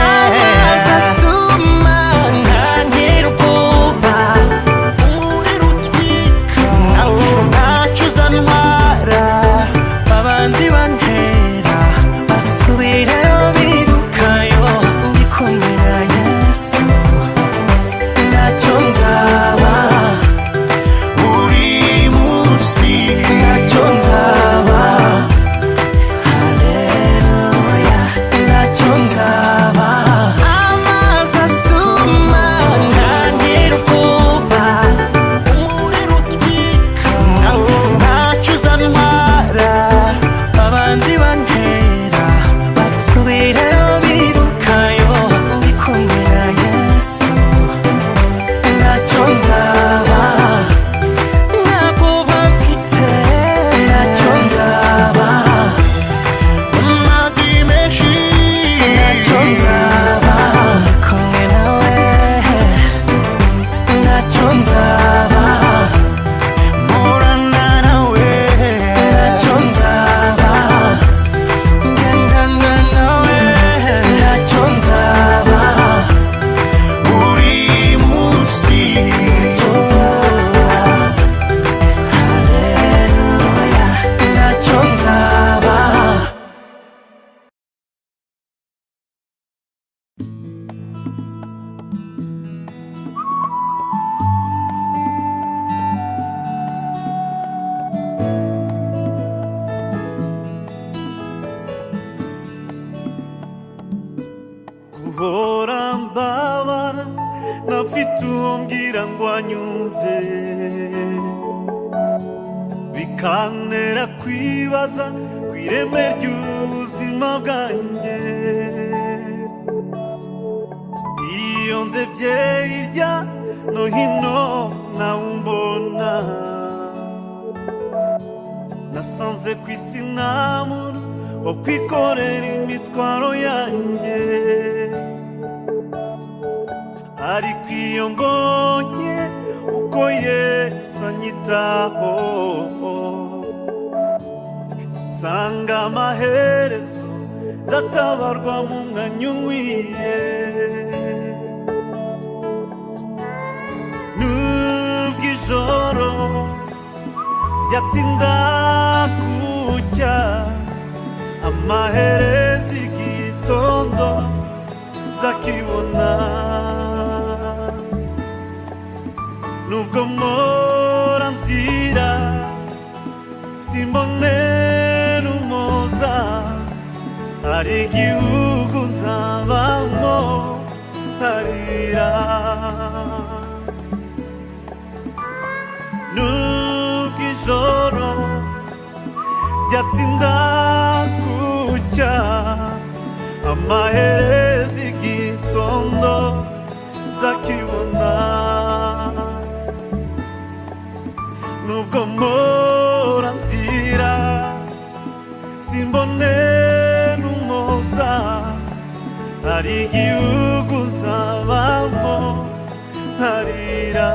amazi asuma ntantera ubwoba umuriro utwika ntacyo uzantwara abanzi bantera basubirayo birukayo ndi kumwe na Yesu ntacyo nzaba buri munsi ntacyo nzaba haleluya ntacyo nzaba amazi asuma ntantera ubwoba umuriro utwika ntacyo uzantwara abanzi bantera basubirayo birukayo ndi kumwe na Yesu ntacyo nzaba ntabwo bamfite ntacyo nzaba amazi menshi ntacyo nzaba ndi kumwe nawe ntacyo nzaba mporana nawe ntacyo nzaba ngendana nawe ntacyo nzaba buri munsi ntacyo nzaba haleluya ntacyo nzaba guhora mbabara ntafite uwo mbwira ngo anyumve bikantera kwibaza ku ireme ry'ubuzima bwanjye iyo ndebye hirya no hino ntawumbona nasanze ku isi nta muntu wo kwikorera imitwaro yanjye ariko iyo mbonye uko Yesu anyitaho nsanga amaherezo nzatabarwa mu mwanya unkwiye nubwo ijoro ryatinda kucya amaherezo igitondo nzakibona nubwo mpora ndira simbonera umuza hari igihugu nzabamo nubw'ijoro ryatinda gucya amaherezo igitondo zakibona nubwo mpora ndira simbone n'umuhoza hari igihugu uzabamo nkarira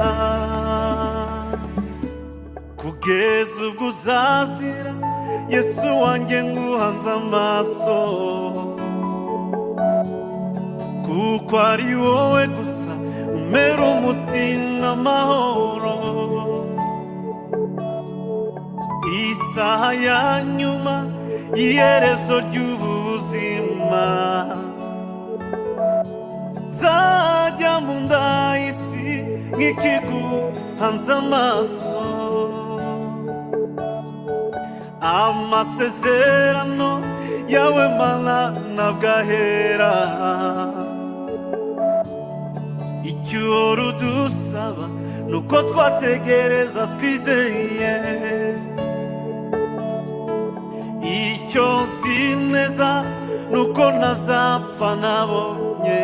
kugeza ubwo uzazira Yesu wanjye nguhanze amaso kuko ari wowe gusa umera umutima amahoro isaha ya nyuma iherezo ry'ubuzima zajya mu nda y'isi nk'ikiguhanze amaso amasezerano yawe mana ntabwahera icyo uhora udusaba nuko twategereza twizeye icyo nzi neza nuko ntazapfa nabonye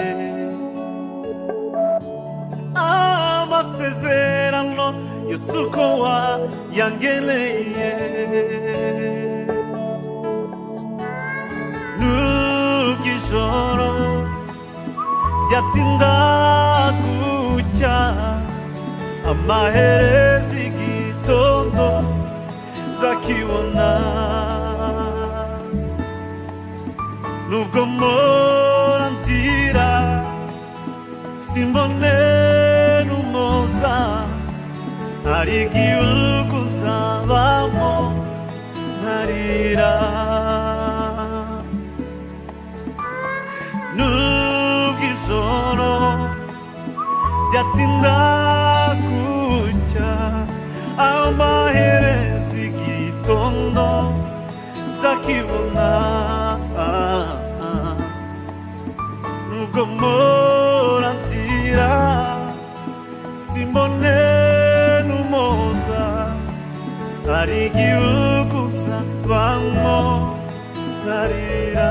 amasezerano yose uko wayangeneye nubw'ijoro ryatinda gucya amaherezo igitondo zakibona nubwo mpora ndira simbone n'umuhoza hari igihugu uzabamo nkarira nubw'ijoro ryatinda gucya amaherezo igitondo zakibona nubwo mpora ndira simbone n'umuhoza hari igihugu uzabamo nkarira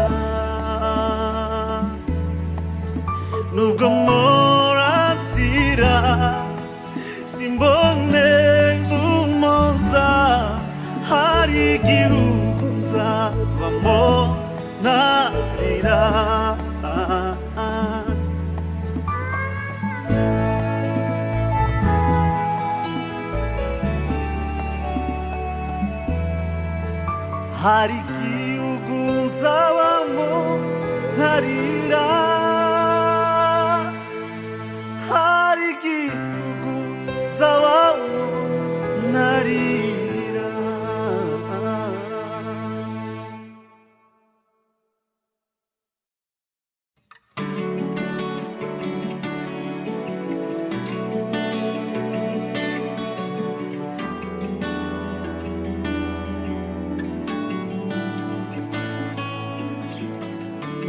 nubwo mpora ndira simbone n'umuhoza hari igihugu uzabamo nkarira hari igihugu uzabamo nkarira hari igihugu uzabamo nkarira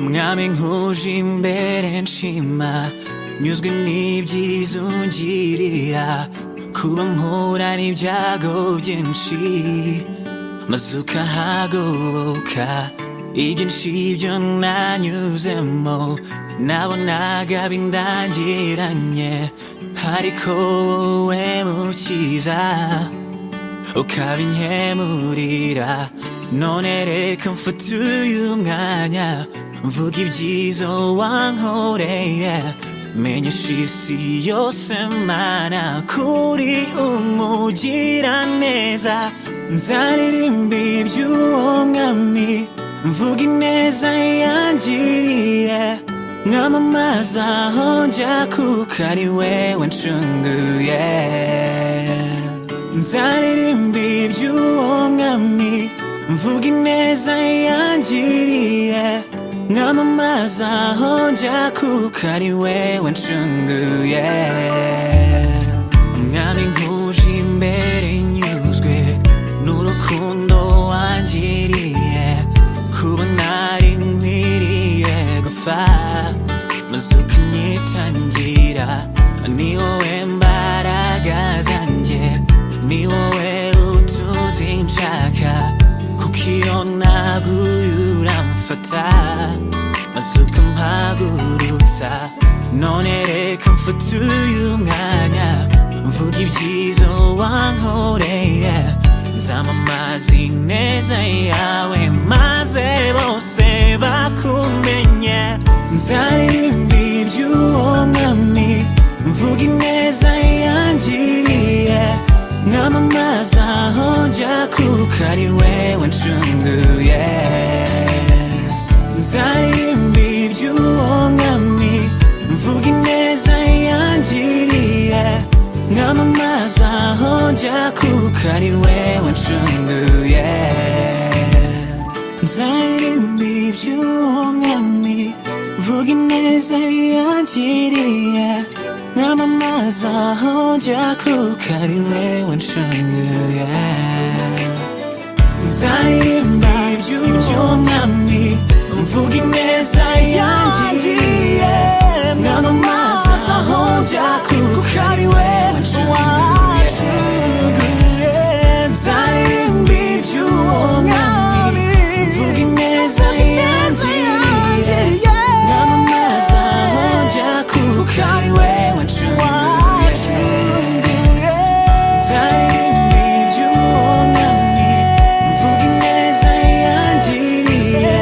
mwami nkuje imbere nshima nyuzwe n'ibyiza ungirira kuba mpura n'ibyago byinshi maze ukahagoboka ibyinshi byo nanyuzemo nabonaga bindangiranye ariko wowe mukiza ukabinkemurira none reka mfate uyu mwanya mvuga ibyiza wankoreye menyesha isi yose mana kuri umugiraneza nzaririmba iby'uwo mwami mvuga ineza yangiriye nkamamaza aho njya kuko ari wewe ncunguye nzaririmba iby'uwo mwami mvuga ineza yangiriye nkamamaza aho njya kuko ari wewe ncunguye mwami nkuje imbere nyuzwe n'urukundo wangiriye kuba nari nkwiriye gupfa maze ukanyitangira ni wowe mbaraga zanjye, ni wowe utuzi nshaka, kuko iyo naguye uramfata maze ukampagurutsa. None reka mfate uyu mwanya mvuga ibyiza wankoreye, nzamamaza ineza yawe maze bose bakumenye. Nzaririmba iby'uwo mwami, mvuga ineza yangiriye, mwamamaza aho njya kuko ari we wancunguye. Nzaririmba iby'uwo mwami, mvuga ineza yangiriye, mwamamaza aho njya kuko ari we wancunguye. Nzaririmba iby'uwo mwami, mvuga ineza yangiriye, mwamamaza aho njya kuko ari we wancunguye. Nzaririmba iby'uwo mwami, mvuga ineza yangiriye, mwamamaza aho njya kuko ari we wancunguye. Nzaririmba iby'uwo mwami, mvuga ineza yangiriye, mwamamaza aho njya kuko ari we wancunguye. Nzaririmba iby'uwo mwami, mvuga ineza yangiriye,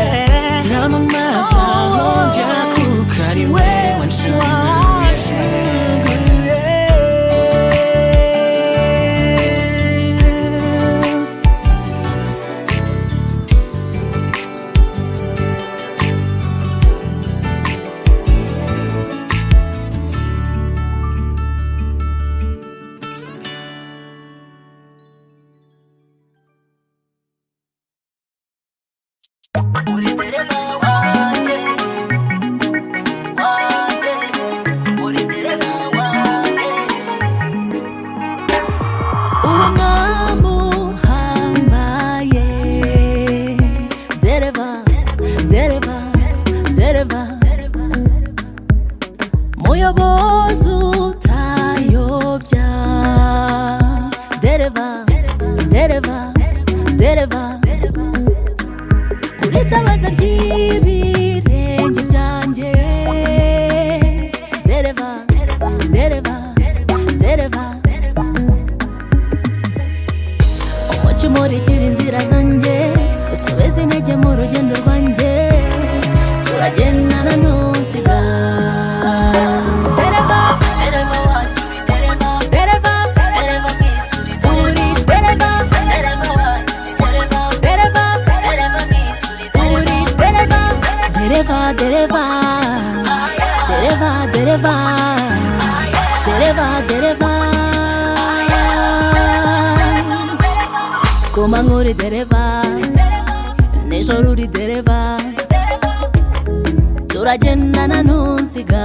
mwamamaza aho njya kuko ari we wancunguye. Muyobozi utayobya, dereva, dereva, dereva, uritabaza ry'ibirenge byanjye, dereva, dereva, dereva, umucyo umurikira inzira zanjye, usubiza intege mu rugendo rwanjye, turagendana ntusiga. Dereva, dereva, dereva, dereva, dereva, ku manywa uri dereva, nijoro uri dereva, turagendana ntusiga.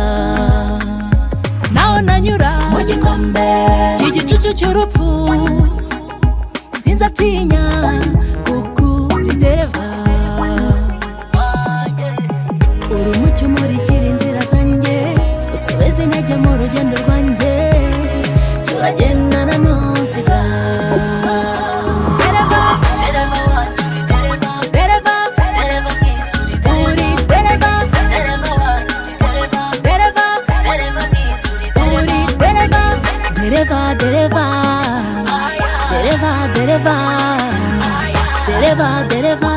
Naho nanyura mu gikombe cy'igicucu cy'urupfu, sinzatinya kuko uri dereva. Uri umucyo umurikira inzira zanjye, usubiza intege mu rugendo rwanjye, turagendana ntusiga. Dereva, dereva wanjye uri dereva, dereva, dereva mwiza uri dereva, dereva wanjye uri dereva, dereva, dereva mwiza uri dereva, dereva, dereva, dereva, dereva, dereva, dereva.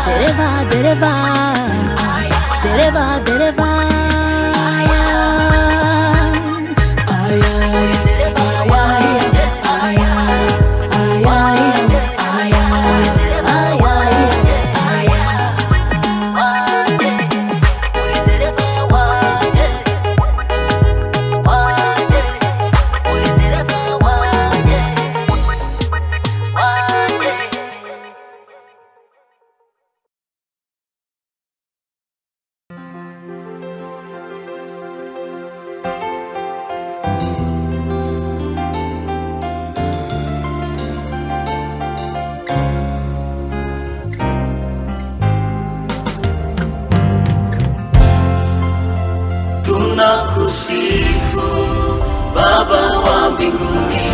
Dereva, dereva, dereva, dereva, dereva. tunakusifu Baba wa mbinguni,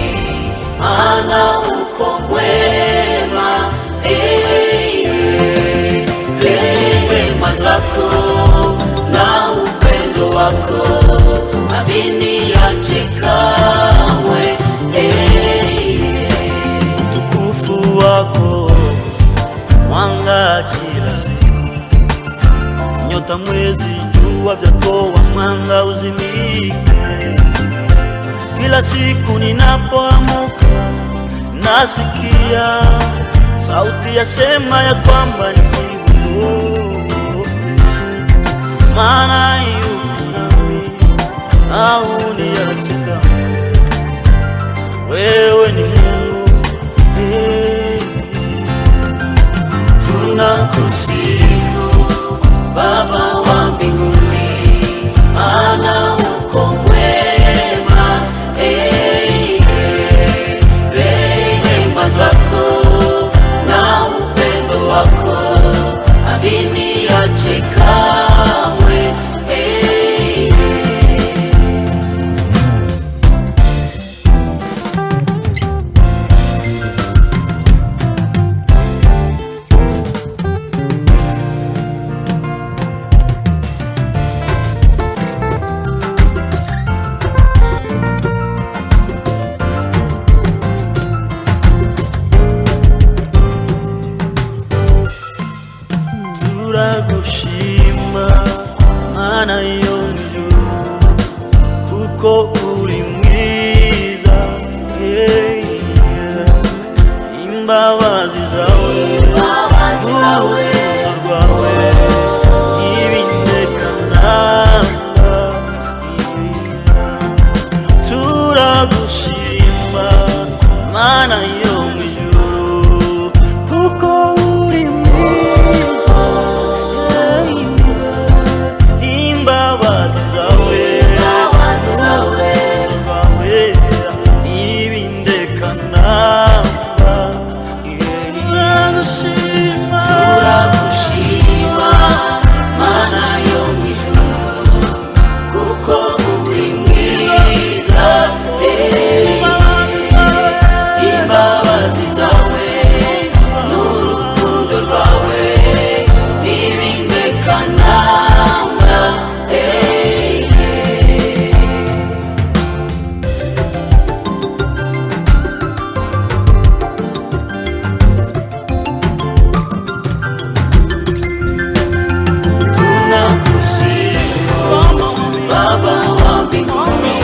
maana uko mwema. Rehema zako na upendo wako haviniache kamwe. Utukufu wako mwanga kila siku, nyota, mwezi, jua vyatoa mwanga uzimike. Kila siku ninapoamka nasikia sauti yasema ya kwamba nisiwe, maana yuko nami au niache kamwe. Wewe ni Mungu, tunakusifu Baba wa mbinguni, maana uko mwema. Rehema zako na upendo wako haviniache kamwe. turagushima Mana yo mwijuru, kuko uri mwiza. Imbabazi zawe urukundo rwawe ntibindekana. Turagushima Mana yo mwijuru, kuko uri mwiza. Imbabazi zawe ntibindekana. Turagushima Mana yo mwijuru, kuko uri mwiza. Imbabazi zawe n'urukundo rwawe ntibindekana. Baba wa mbinguni,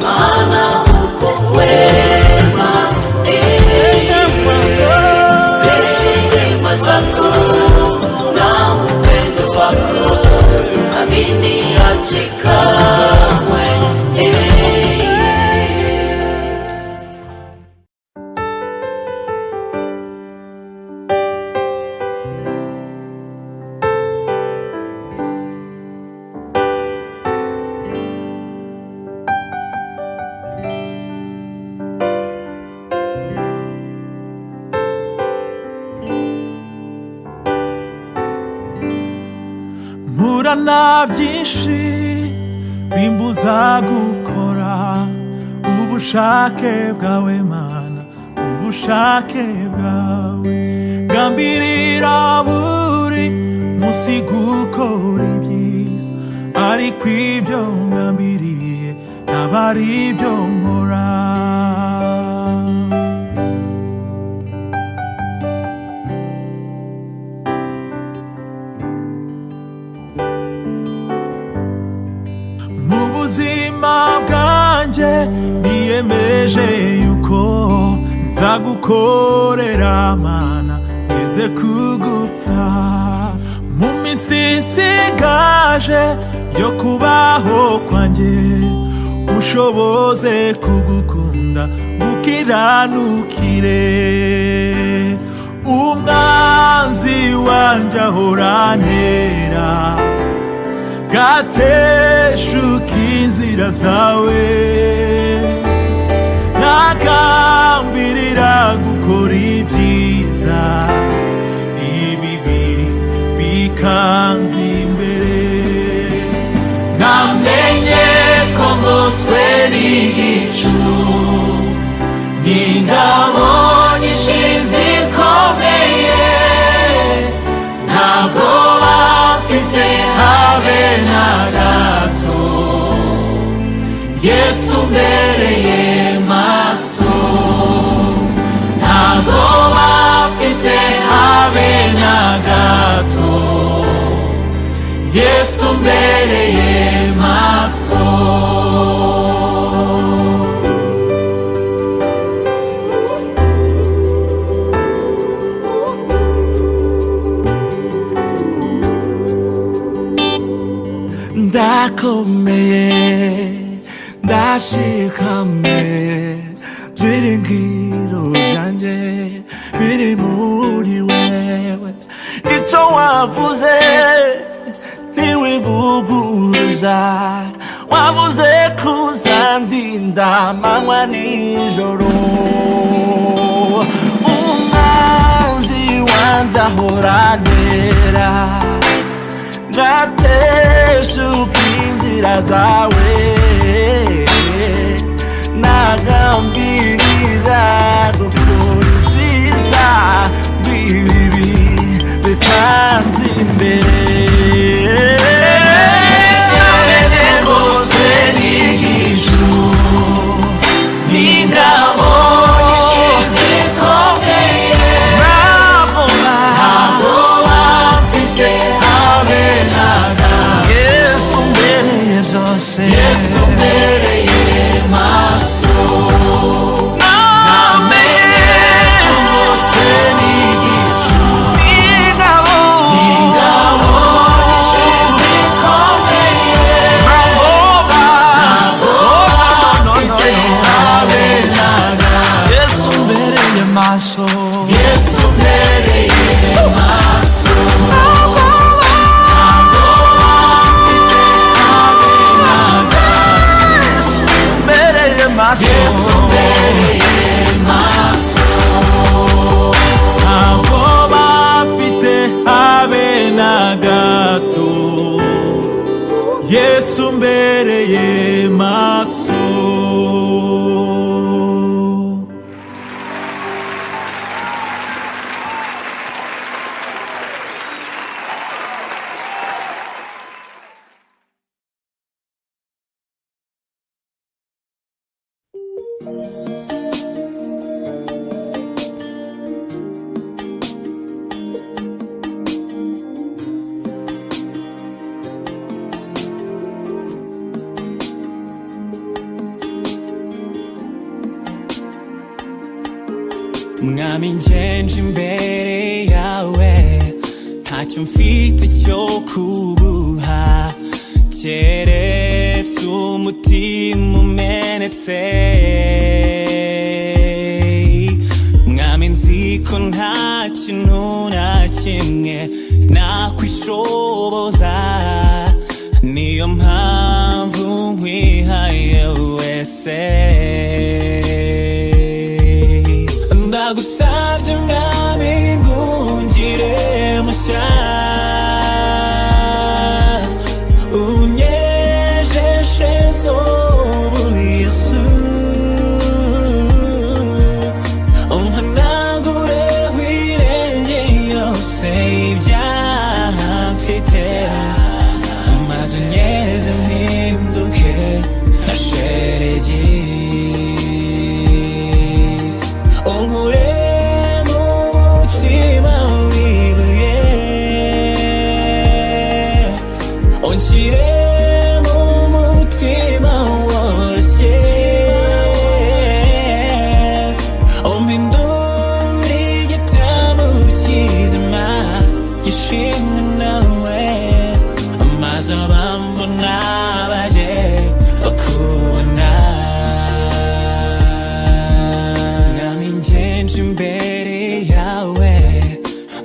maana uko mwema. Rehema zako na upendo wako haviniache kamwe. mpura na byinshi bimbuza gukora ubushake bwawe Mana, ubushake bwawe. Ngambirira buri munsi gukora ibyiza, ariko ibyo ngambiriye ntabwo ari ibyo nkora. Mu buzima bwanjye niyemeje yuko nzagukorera Mana ngeze kugupfa. Mu minsi nsigaje yo kubaho kwanjye, ushoboze kugukunda gukiranukire. Umwanzi wanjye ahorantera gateshuka inzira zawe, nagambirira gukora ibyiza, ibibi bikanza imbere. Namenye Yesu mbereye maso. ndakomeye ndashikamye byiringiro byanjye biri muri wewe icyo wavuze ntiwivuguruza wavuze kuzandinda amanywa nijoro umwanzi wanjye ahoranera ngateshuka inzira zawe nagambirira gukora ibyiza bibi bikanze imbere namenye rwose n'igicu n'ingabo zikomeye ntabwo bafite Yesu mbereye maso. Namenye ngoswe n'igicu n'ingabo zikomeye ntabwo bafite habe nada. Yesu mbereye maso. Yesu mbereye maso. Yesu mbereye maso. Ntabwo bafite habe na gato. Yesu mbereye maso. mwami njenje imbere yawe ntacyo mfite cyo kuguha keretse umutima umenetse mwami nzi ko nta kintu na kimwe nakwishoboza niyo mpamvu nkwihaye wese ndagusabye mwami ngungire mushya unyejeshe zobu Yesu umhanagure wirenge yose ibyaha mfite maze unyeze mpinduke nka shelegi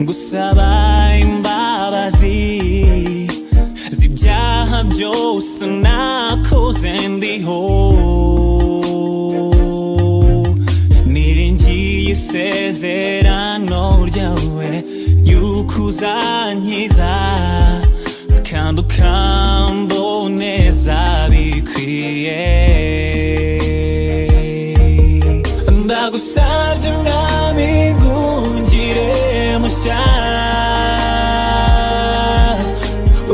ngusaba imbabazi z'ibyaha byose nakoze ndiho niringiye isezerano ryawe yuko uzankiza kandi ukamboneza bikwiye ndagusabye mwami ngungire mushya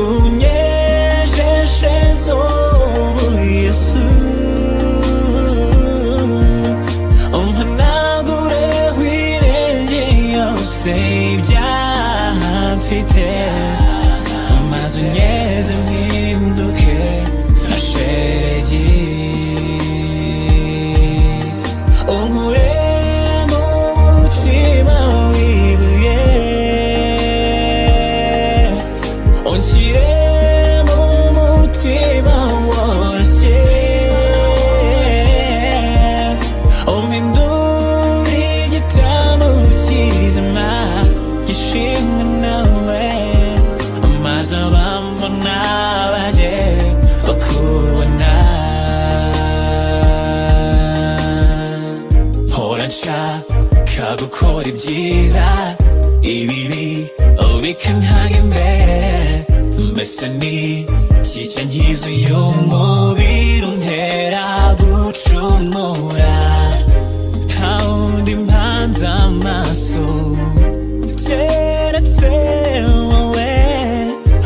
unyejeshe zobu Yesu umhanagure wirenge yose ibyaha mfite maze unyeze mpinduke nka shelegi unkure mu mutima wibuye unshyire mu mutima woroshye umpindure igitambo kizima gishimwe nawe maze abambona baje bakubona mpora nshaka gukora ibyiza ibibi bikantanga imbere mbese ni iki nkiza uyu mubiri untera gucumura nta wundi mpanze amaso keretse wowe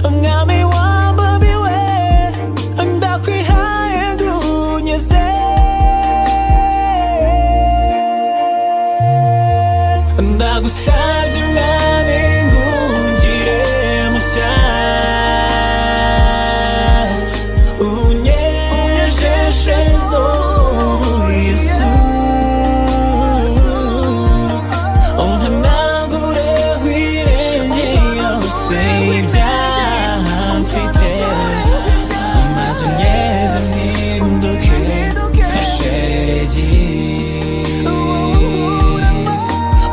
umwami wambabiwe ndakwihaye ngunyeze ndagusabye umwami ngungire mushya unyejeshe z'ubu Yesu unhanagure wirenge yose ibyaha mfite maze unyeze mpinduke nka shelegi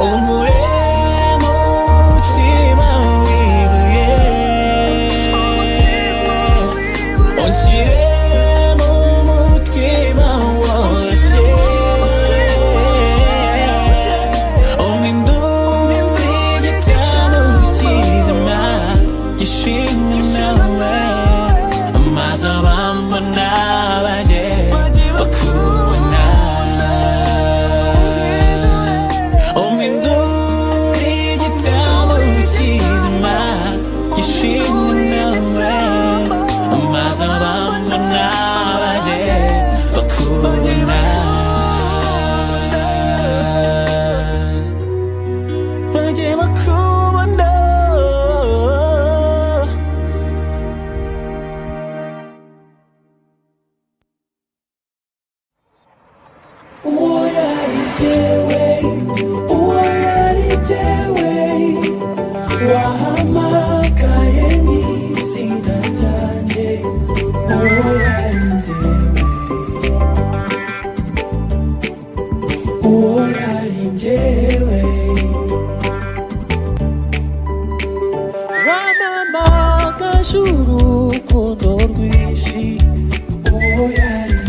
unkure mu mutima wibuye unshyire mu mutima woroshye umpindure igitambo kizima gishimwe nawe maze abambona baje bakubona umpindure igitambo kizima gishimwe nawe maze abambona baje bakubona baje bakubona uwo yari jyewe wahamagaye n'izina ryanjye uwo yari jyewe wamamagaje urukundo rwinshi uwo yari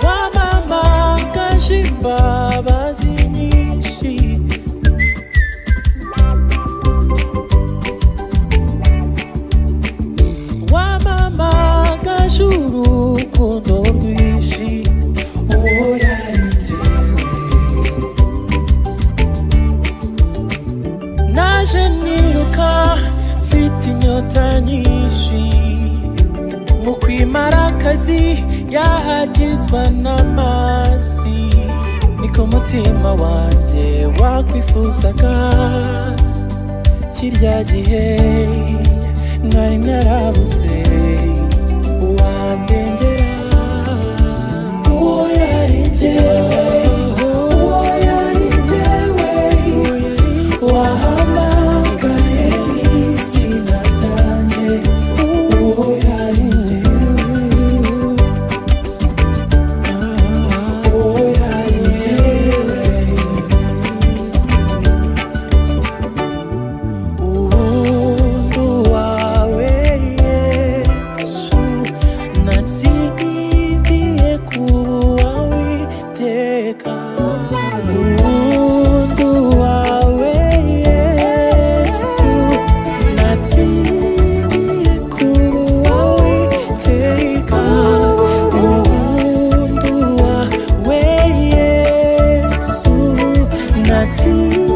wamamagaje imbabazi nyinshi wamamagaje urukundo rwinshi uwo yari naje niruka mfite inyota nyinshi mu kwimara akazi yahagizwa n'amazi niko umutima wanjye wakwifuzaga kirya gihe nari narabuze uwandengera uwo yari jyewe wahamagaye n'izina ryanjye uwo yari ubuntu wawe Yesu natsindiye kuba witeka ubuntu wawe Yesu natsindiye kuba witeka ubuntu wawe Yesu natsindiye